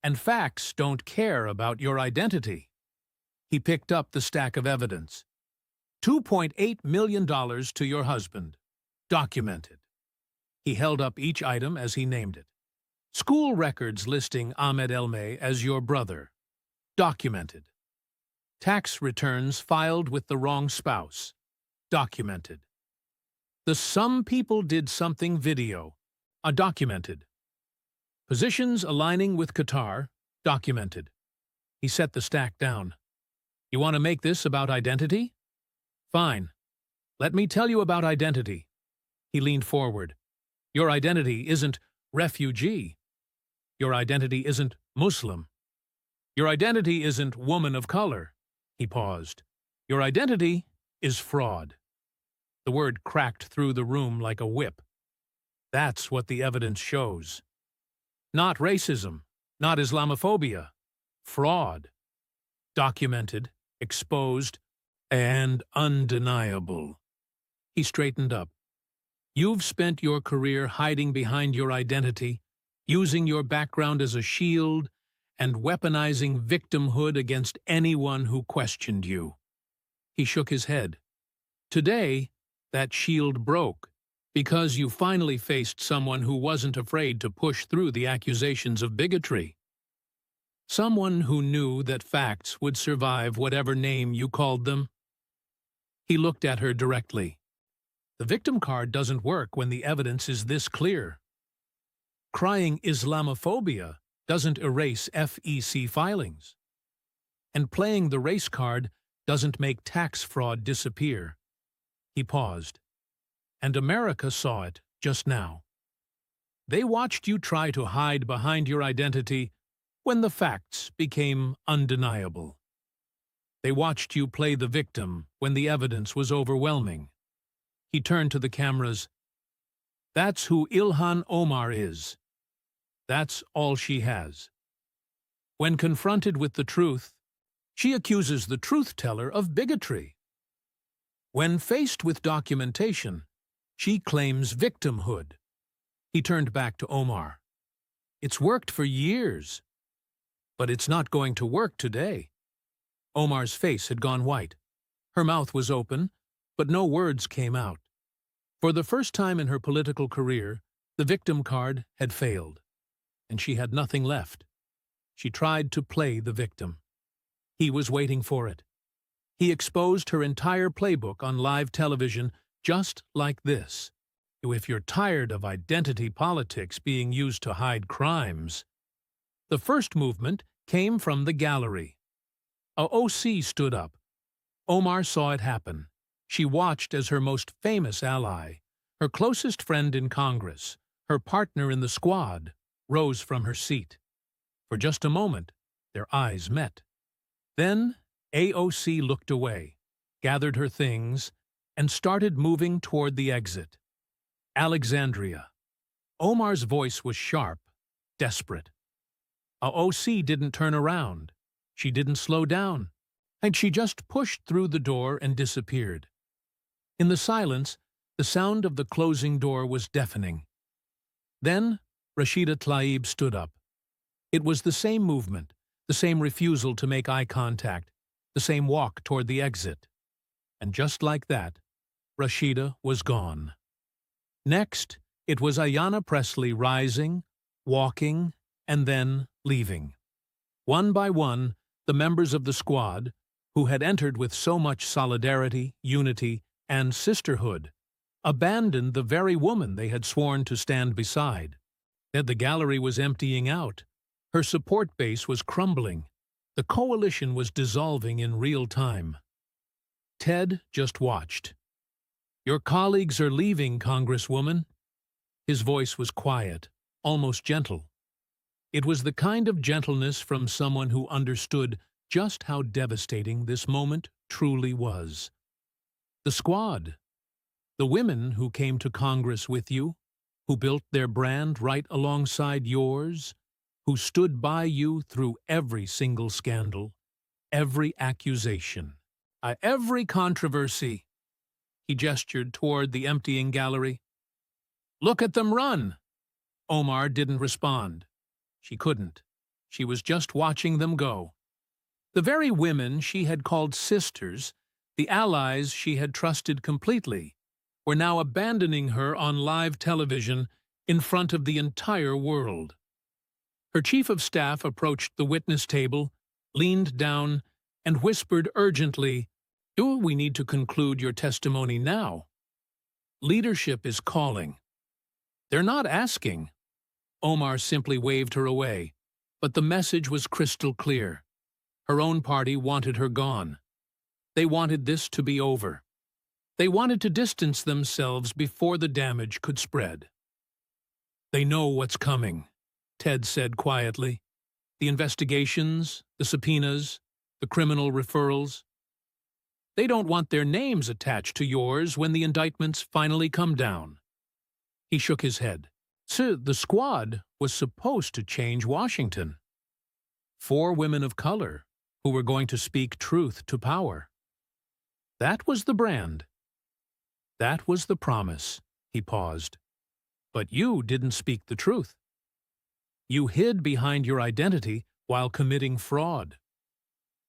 And facts don't care about your identity. He picked up the stack of evidence. $2.8 million to your husband. Documented. He held up each item as he named it. School records listing Ahmed Elmeh as your brother. Documented. Tax returns filed with the wrong spouse. Documented. The Some People Did Something video. Documented. Positions aligning with Qatar. Documented. He set the stack down. You want to make this about identity? Fine. Let me tell you about identity. He leaned forward. Your identity isn't refugee. Your identity isn't Muslim. Your identity isn't woman of color. He paused. Your identity is fraud. The word cracked through the room like a whip. That's what the evidence shows. Not racism, not Islamophobia. Fraud. Documented, exposed, and undeniable. He straightened up. You've spent your career hiding behind your identity, using your background as a shield, and weaponizing victimhood against anyone who questioned you. He shook his head. Today, that shield broke, because you finally faced someone who wasn't afraid to push through the accusations of bigotry. Someone who knew that facts would survive whatever name you called them. He looked at her directly. The victim card doesn't work when the evidence is this clear. Crying Islamophobia doesn't erase FEC filings. And playing the race card doesn't make tax fraud disappear. He paused. And America saw it just now. They watched you try to hide behind your identity when the facts became undeniable. They watched you play the victim when the evidence was overwhelming. He turned to the cameras. That's who Ilhan Omar is. That's all she has. When confronted with the truth, she accuses the truth-teller of bigotry. When faced with documentation, she claims victimhood. He turned back to Omar. It's worked for years, but it's not going to work today. Omar's face had gone white. Her mouth was open, but no words came out. For the first time in her political career, the victim card had failed, and she had nothing left. She tried to play the victim. He was waiting for it. He exposed her entire playbook on live television just like this. If you're tired of identity politics being used to hide crimes. The first movement came from the gallery. A OC stood up. Omar saw it happen. She watched as her most famous ally, her closest friend in Congress, her partner in the squad, rose from her seat. For just a moment, their eyes met. Then AOC looked away, gathered her things, and started moving toward the exit. Alexandria. Omar's voice was sharp, desperate. AOC didn't turn around. She didn't slow down. And she just pushed through the door and disappeared. In the silence, the sound of the closing door was deafening. Then Rashida Tlaib stood up. It was the same movement, the same refusal to make eye contact, the same walk toward the exit. And just like that, Rashida was gone. Next, it was Ayanna Pressley rising, walking, and then leaving. One by one, the members of the squad, who had entered with so much solidarity, unity, and sisterhood, abandoned the very woman they had sworn to stand beside. That the gallery was emptying out. Her support base was crumbling. The coalition was dissolving in real time. Ted just watched. "Your colleagues are leaving, Congresswoman." His voice was quiet, almost gentle. It was the kind of gentleness from someone who understood just how devastating this moment truly was. "The squad, the women who came to Congress with you, who built their brand right alongside yours, who stood by you through every single scandal, every accusation, every controversy." He gestured toward the emptying gallery. "Look at them run!" Omar didn't respond. She couldn't. She was just watching them go. The very women she had called sisters, the allies she had trusted completely, were now abandoning her on live television in front of the entire world. Her chief of staff approached the witness table, leaned down, and whispered urgently, "Do we need to conclude your testimony now? Leadership is calling." "They're not asking." Omar simply waved her away, but the message was crystal clear. Her own party wanted her gone. They wanted this to be over. They wanted to distance themselves before the damage could spread. "They know what's coming," Ted said quietly. "The investigations, the subpoenas, the criminal referrals. They don't want their names attached to yours when the indictments finally come down." He shook his head. "So the squad was supposed to change Washington. 4 women of color who were going to speak truth to power. That was the brand. That was the promise." He paused. "But you didn't speak the truth. You hid behind your identity while committing fraud.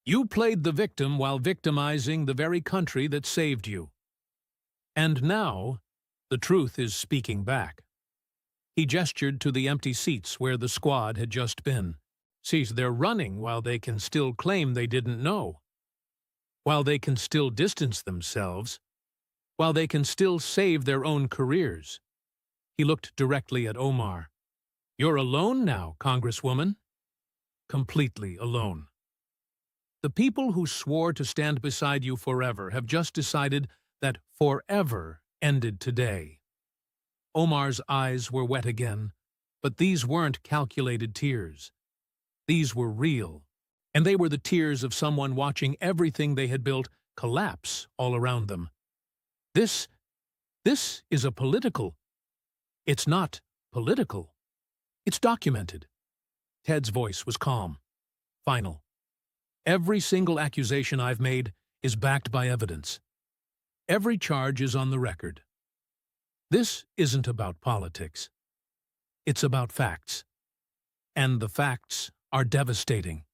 You played the victim while victimizing the very country that saved you. And now, the truth is speaking back." He gestured to the empty seats where the squad had just been. "See, they're running while they can still claim they didn't know. While they can still distance themselves. While they can still save their own careers." He looked directly at Omar. "You're alone now, Congresswoman. Completely alone. The people who swore to stand beside you forever have just decided that forever ended today." Omar's eyes were wet again, but these weren't calculated tears. These were real, and they were the tears of someone watching everything they had built collapse all around them. This is a political. It's not political. It's documented." Ted's voice was calm, final. "Every single accusation I've made is backed by evidence. Every charge is on the record. This isn't about politics. It's about facts. And the facts are devastating."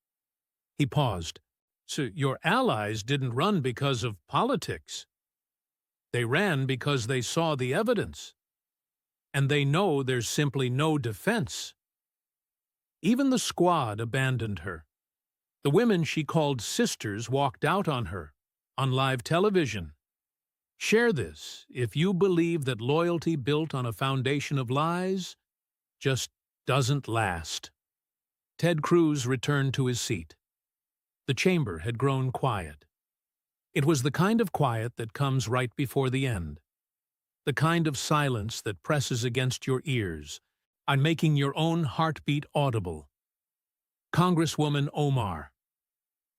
He paused. "So your allies didn't run because of politics. They ran because they saw the evidence. And they know there's simply no defense. Even the squad abandoned her. The women she called sisters walked out on her, on live television. Share this if you believe that loyalty built on a foundation of lies just doesn't last." Ted Cruz returned to his seat. The chamber had grown quiet. It was the kind of quiet that comes right before the end. The kind of silence that presses against your ears, on making your own heartbeat audible. Congresswoman Omar.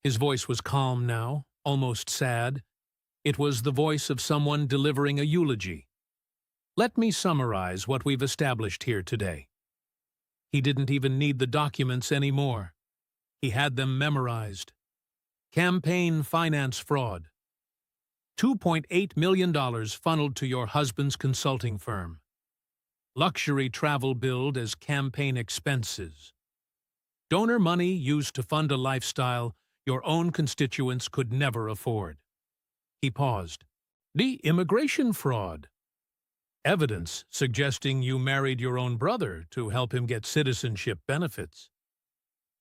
His voice was calm now, almost sad. It was the voice of someone delivering a eulogy. "Let me summarize what we've established here today." He didn't even need the documents anymore. He had them memorized. Campaign finance fraud. $2.8 million funneled to your husband's consulting firm. Luxury travel billed as campaign expenses. Donor money used to fund a lifestyle your own constituents could never afford. He paused. The immigration fraud. Evidence suggesting you married your own brother to help him get citizenship benefits.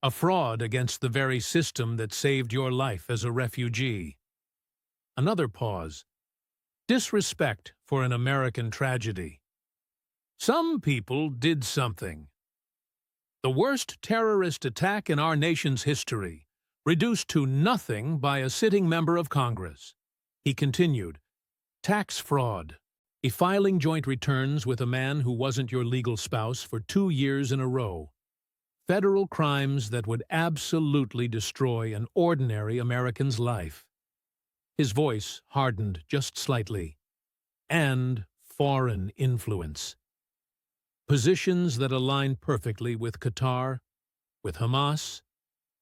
A fraud against the very system that saved your life as a refugee. Another pause. Disrespect for an American tragedy. Some people did something. The worst terrorist attack in our nation's history, reduced to nothing by a sitting member of Congress. He continued, tax fraud, filing joint returns with a man who wasn't your legal spouse for 2 years in a row. Federal crimes that would absolutely destroy an ordinary American's life. His voice hardened just slightly. And foreign influence. Positions that align perfectly with Qatar, with Hamas,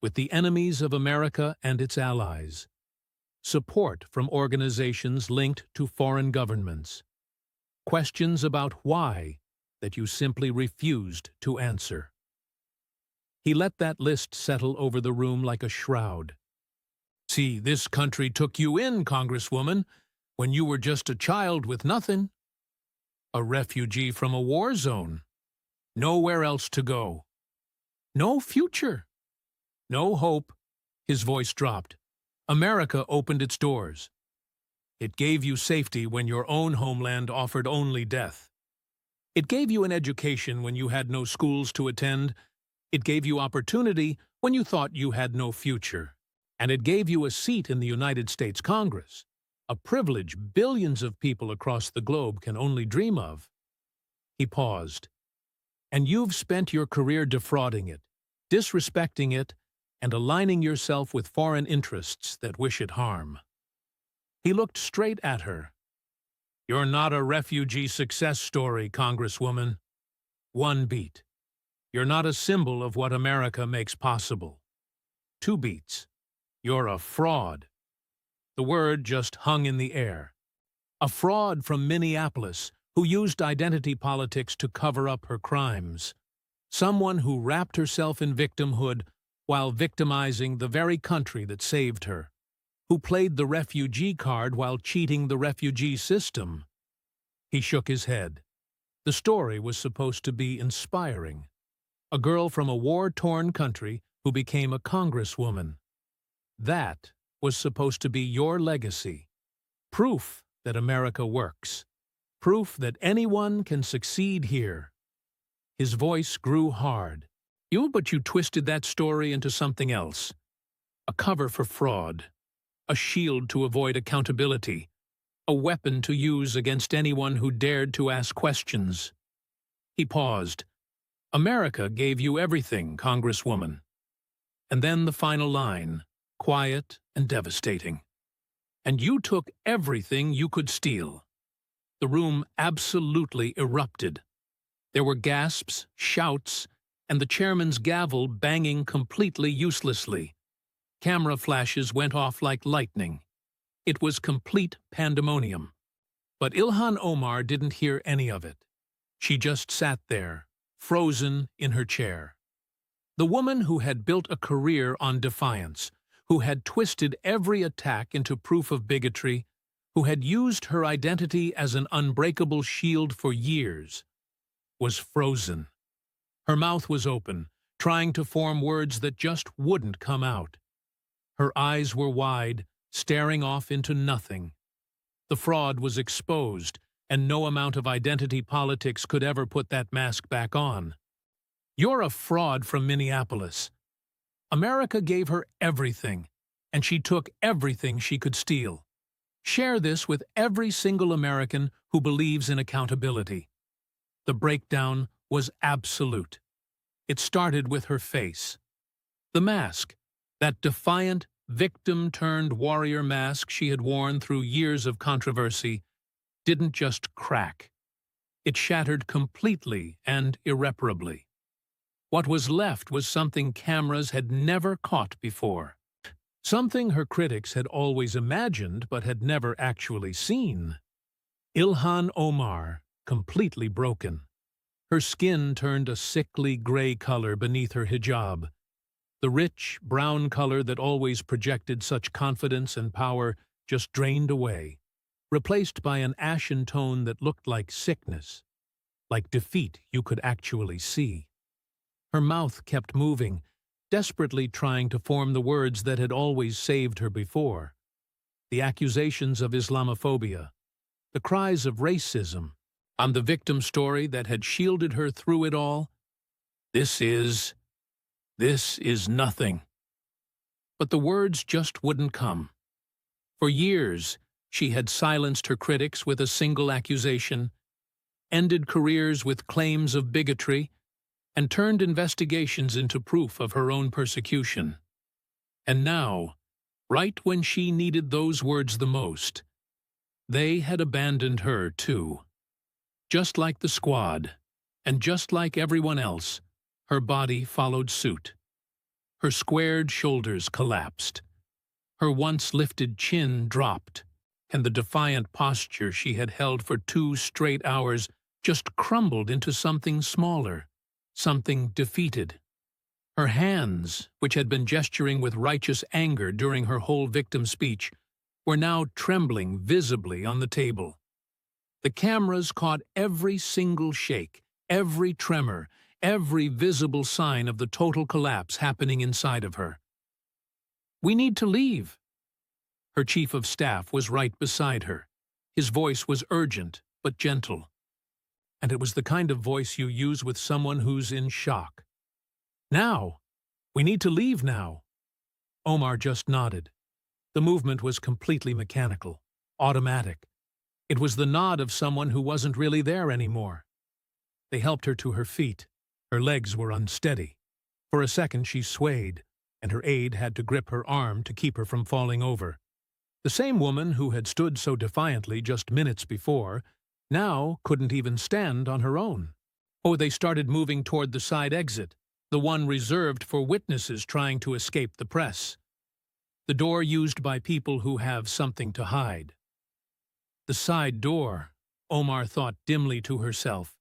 with the enemies of America and its allies. Support from organizations linked to foreign governments. Questions about why that you simply refused to answer. He let that list settle over the room like a shroud. See, this country took you in, Congresswoman, when you were just a child with nothing. A refugee from a war zone. Nowhere else to go. No future. No hope. His voice dropped. America opened its doors. It gave you safety when your own homeland offered only death. It gave you an education when you had no schools to attend. It gave you opportunity when you thought you had no future. And it gave you a seat in the United States Congress, a privilege billions of people across the globe can only dream of. He paused. And you've spent your career defrauding it, disrespecting it, and aligning yourself with foreign interests that wish it harm. He looked straight at her. You're not a refugee success story, Congresswoman. One beat. You're not a symbol of what America makes possible. 2 beats. You're a fraud. The word just hung in the air. A fraud from Minneapolis who used identity politics to cover up her crimes. Someone who wrapped herself in victimhood while victimizing the very country that saved her. Who played the refugee card while cheating the refugee system. He shook his head. The story was supposed to be inspiring. A girl from a war-torn country who became a congresswoman. That was supposed to be your legacy. Proof that America works. Proof that anyone can succeed here. His voice grew hard. But you twisted that story into something else. A cover for fraud. A shield to avoid accountability. A weapon to use against anyone who dared to ask questions. He paused. America gave you everything, Congresswoman. And then the final line, quiet and devastating. And you took everything you could steal. The room absolutely erupted. There were gasps, shouts, and the chairman's gavel banging completely uselessly. Camera flashes went off like lightning. It was complete pandemonium. But Ilhan Omar didn't hear any of it. She just sat there, frozen in her chair. The woman who had built a career on defiance, who had twisted every attack into proof of bigotry, who had used her identity as an unbreakable shield for years, was frozen. Her mouth was open, trying to form words that just wouldn't come out. Her eyes were wide, staring off into nothing. The fraud was exposed, and no amount of identity politics could ever put that mask back on. You're a fraud from Minneapolis. America gave her everything, and she took everything she could steal. Share this with every single American who believes in accountability. The breakdown was absolute. It started with her face. The mask, that defiant, victim-turned-warrior mask she had worn through years of controversy, didn't just crack. It shattered completely and irreparably. What was left was something cameras had never caught before. Something her critics had always imagined but had never actually seen. Ilhan Omar, completely broken. Her skin turned a sickly gray color beneath her hijab. The rich, brown color that always projected such confidence and power just drained away, replaced by an ashen tone that looked like sickness, like defeat you could actually see. Her mouth kept moving, desperately trying to form the words that had always saved her before. The accusations of Islamophobia, the cries of racism, on the victim story that had shielded her through it all. This is nothing. but the words just wouldn't come. For years, she had silenced her critics with a single accusation, ended careers with claims of bigotry, and turned investigations into proof of her own persecution. And now, right when she needed those words the most, they had abandoned her too. Just like the squad, and just like everyone else, her body followed suit. Her squared shoulders collapsed. Her once lifted chin dropped, and the defiant posture she had held for 2 straight hours just crumbled into something smaller, something defeated. Her hands, which had been gesturing with righteous anger during her whole victim speech, were now trembling visibly on the table. The cameras caught every single shake, every tremor, every visible sign of the total collapse happening inside of her. "We need to leave." Her chief of staff was right beside her. His voice was urgent, but gentle. And it was the kind of voice you use with someone who's in shock. "Now! We need to leave now!" Omar just nodded. The movement was completely mechanical, automatic. It was the nod of someone who wasn't really there anymore. They helped her to her feet. Her legs were unsteady. For a second she swayed, and her aide had to grip her arm to keep her from falling over. The same woman who had stood so defiantly just minutes before now couldn't even stand on her own. Oh, they started moving toward the side exit, the one reserved for witnesses trying to escape the press. The door used by people who have something to hide. The side door, Omar thought dimly to herself.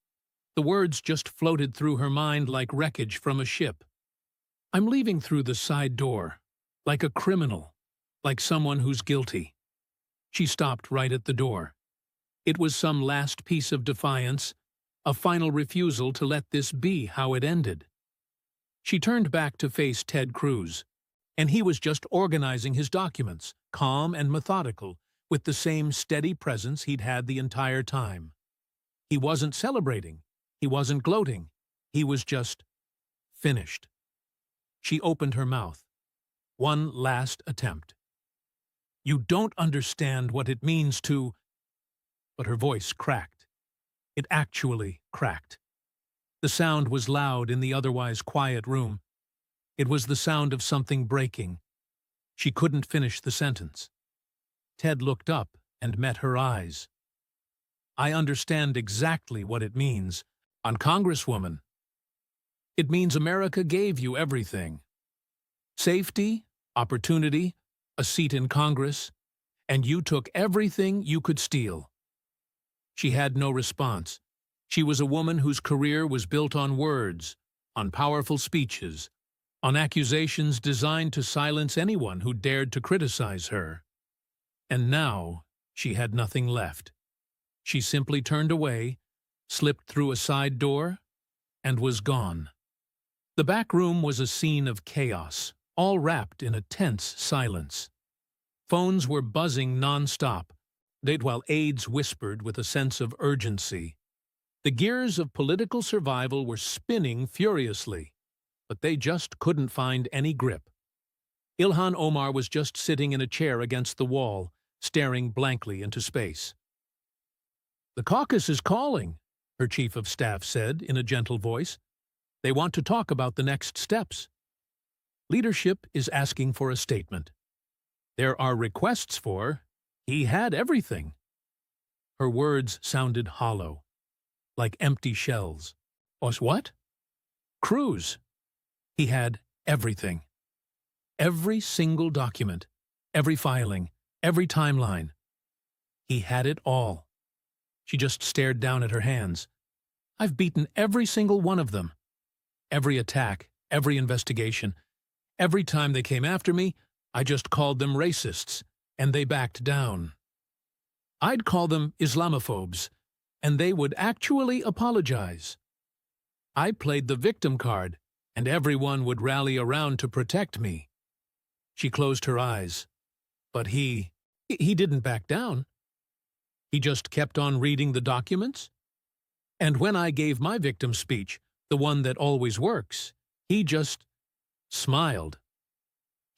The words just floated through her mind like wreckage from a ship. "I'm leaving through the side door, like a criminal, like someone who's guilty." She stopped right at the door. It was some last piece of defiance, a final refusal to let this be how it ended. She turned back to face Ted Cruz, and he was just organizing his documents, calm and methodical, with the same steady presence he'd had the entire time. He wasn't celebrating. He wasn't gloating. He was just finished. She opened her mouth. One last attempt. "You don't understand what it means to—" But her voice cracked. It actually cracked. The sound was loud in the otherwise quiet room. It was the sound of something breaking. She couldn't finish the sentence. Ted looked up and met her eyes. "I understand exactly what it means, Congresswoman. It means America gave you everything. Safety, opportunity, a seat in Congress, and you took everything you could steal." She had no response. She was a woman whose career was built on words, on powerful speeches, on accusations designed to silence anyone who dared to criticize her. And now she had nothing left. She simply turned away, slipped through a side door, and was gone. The back room was a scene of chaos, all wrapped in a tense silence. Phones were buzzing non-stop, while aides whispered with a sense of urgency. The gears of political survival were spinning furiously, but they just couldn't find any grip. Ilhan Omar was just sitting in a chair against the wall, staring blankly into space. "The caucus is calling," her chief of staff said in a gentle voice. "They want to talk about the next steps. Leadership is asking for a statement. There are requests for— he had everything." Her words sounded hollow, like empty shells. "Was what?" "Cruz. He had everything. Every single document, every filing, every timeline. He had it all." She just stared down at her hands. "I've beaten every single one of them. Every attack, every investigation. Every time they came after me, I just called them racists, and they backed down. I'd call them Islamophobes, and they would actually apologize. I played the victim card, and everyone would rally around to protect me." She closed her eyes. "But he didn't back down. He just kept on reading the documents. And when I gave my victim speech, the one that always works, he just smiled.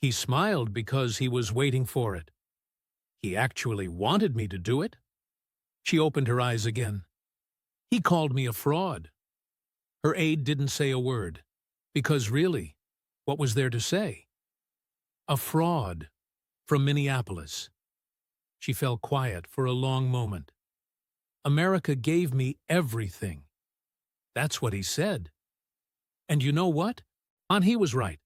He smiled because he was waiting for it. He actually wanted me to do it. She opened her eyes again. He called me a fraud. Her aide didn't say a word, because really, what was there to say? A fraud from Minneapolis. She fell quiet for a long moment. America gave me everything. That's what he said. And you know what? He was right.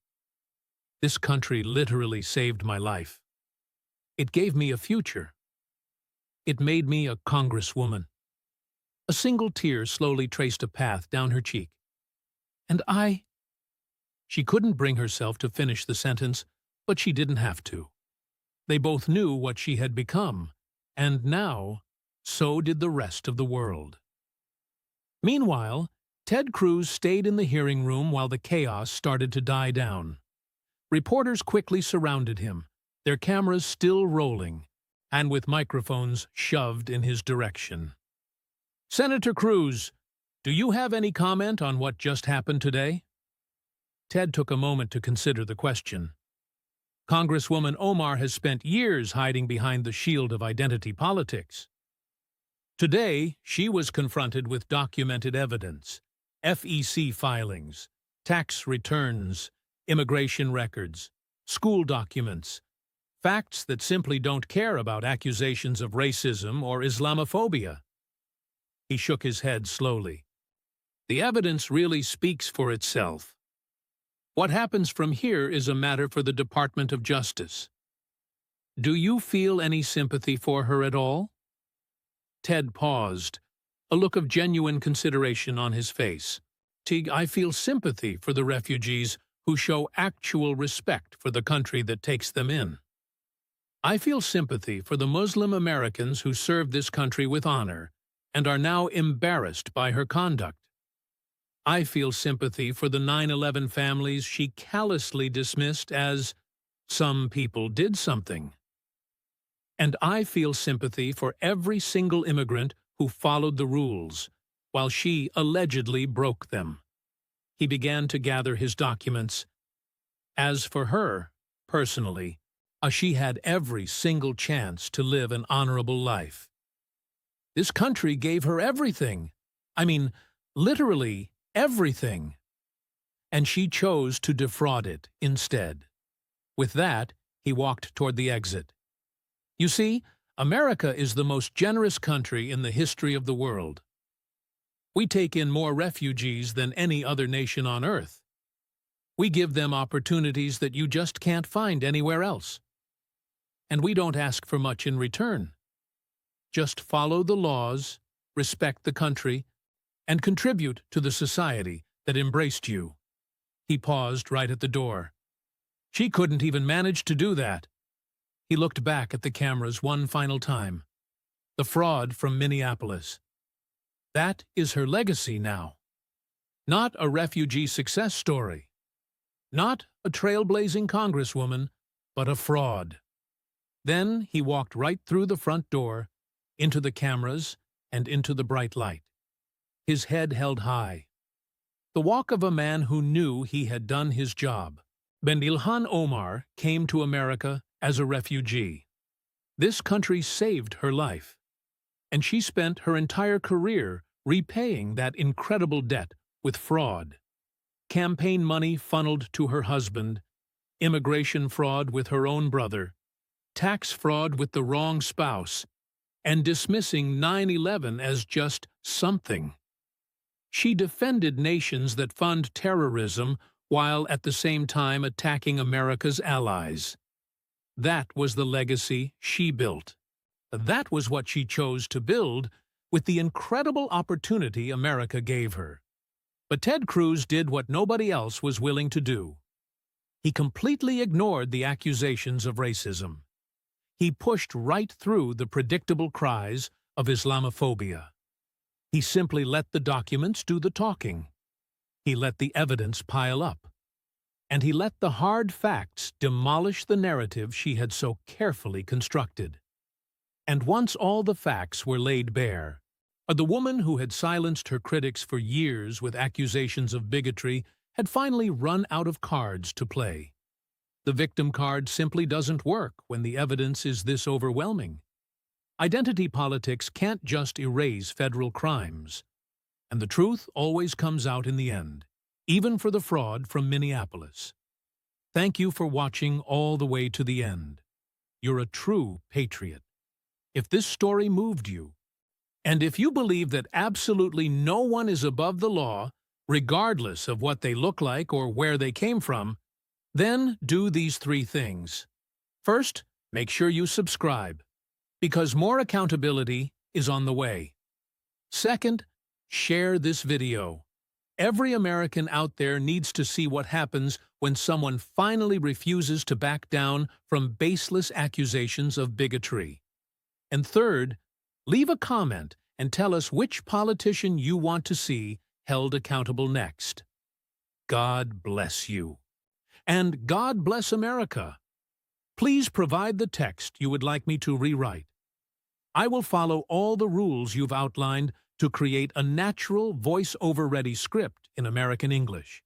This country literally saved my life. It gave me a future. It made me a congresswoman. A single tear slowly traced a path down her cheek. And I... She couldn't bring herself to finish the sentence, but she didn't have to. They both knew what she had become, and now, so did the rest of the world. Meanwhile, Ted Cruz stayed in the hearing room while the chaos started to die down. Reporters quickly surrounded him, their cameras still rolling, and with microphones shoved in his direction. Senator Cruz, do you have any comment on what just happened today? Ted took a moment to consider the question. Congresswoman Omar has spent years hiding behind the shield of identity politics. Today, she was confronted with documented evidence, FEC filings, tax returns, immigration records, school documents, facts that simply don't care about accusations of racism or Islamophobia. He shook his head slowly. The evidence really speaks for itself. What happens from here is a matter for the Department of Justice. Do you feel any sympathy for her at all? Ted paused, a look of genuine consideration on his face. I feel sympathy for the refugees who show actual respect for the country that takes them in. I feel sympathy for the Muslim Americans who served this country with honor and are now embarrassed by her conduct. I feel sympathy for the 9/11 families she callously dismissed as some people did something. And I feel sympathy for every single immigrant who followed the rules, while she allegedly broke them. He began to gather his documents. As for her, personally, she had every single chance to live an honorable life. This country gave her everything. I mean, literally everything. And she chose to defraud it instead. With that, he walked toward the exit. You see, America is the most generous country in the history of the world. We take in more refugees than any other nation on earth. We give them opportunities that you just can't find anywhere else. And we don't ask for much in return. Just follow the laws, respect the country, and contribute to the society that embraced you. He paused right at the door. She couldn't even manage to do that. He looked back at the cameras one final time. The fraud from Minneapolis. That is her legacy now. Not a refugee success story. Not a trailblazing congresswoman, but a fraud. Then he walked right through the front door, into the cameras, and into the bright light. His head held high. The walk of a man who knew he had done his job. Ilhan Omar came to America as a refugee. This country saved her life, and she spent her entire career repaying that incredible debt with fraud. Campaign money funneled to her husband, immigration fraud with her own brother, tax fraud with the wrong spouse, and dismissing 9/11 as just something. She defended nations that fund terrorism while at the same time attacking America's allies. That was the legacy she built. That was what she chose to build with the incredible opportunity America gave her. But Ted Cruz did what nobody else was willing to do. He completely ignored the accusations of racism. He pushed right through the predictable cries of Islamophobia. He simply let the documents do the talking. He let the evidence pile up. And he let the hard facts demolish the narrative she had so carefully constructed. And once all the facts were laid bare, the woman who had silenced her critics for years with accusations of bigotry had finally run out of cards to play. The victim card simply doesn't work when the evidence is this overwhelming. Identity politics can't just erase federal crimes. And the truth always comes out in the end, even for the fraud from Minneapolis. Thank you for watching all the way to the end. You're a true patriot. If this story moved you, and if you believe that absolutely no one is above the law, regardless of what they look like or where they came from, then do these 3 things. First, make sure you subscribe, because more accountability is on the way. Second, share this video. Every American out there needs to see what happens when someone finally refuses to back down from baseless accusations of bigotry. And third, leave a comment and tell us which politician you want to see held accountable next. God bless you. And God bless America. Please provide the text you would like me to rewrite. I will follow all the rules you've outlined to create a natural, voice-over-ready script in American English.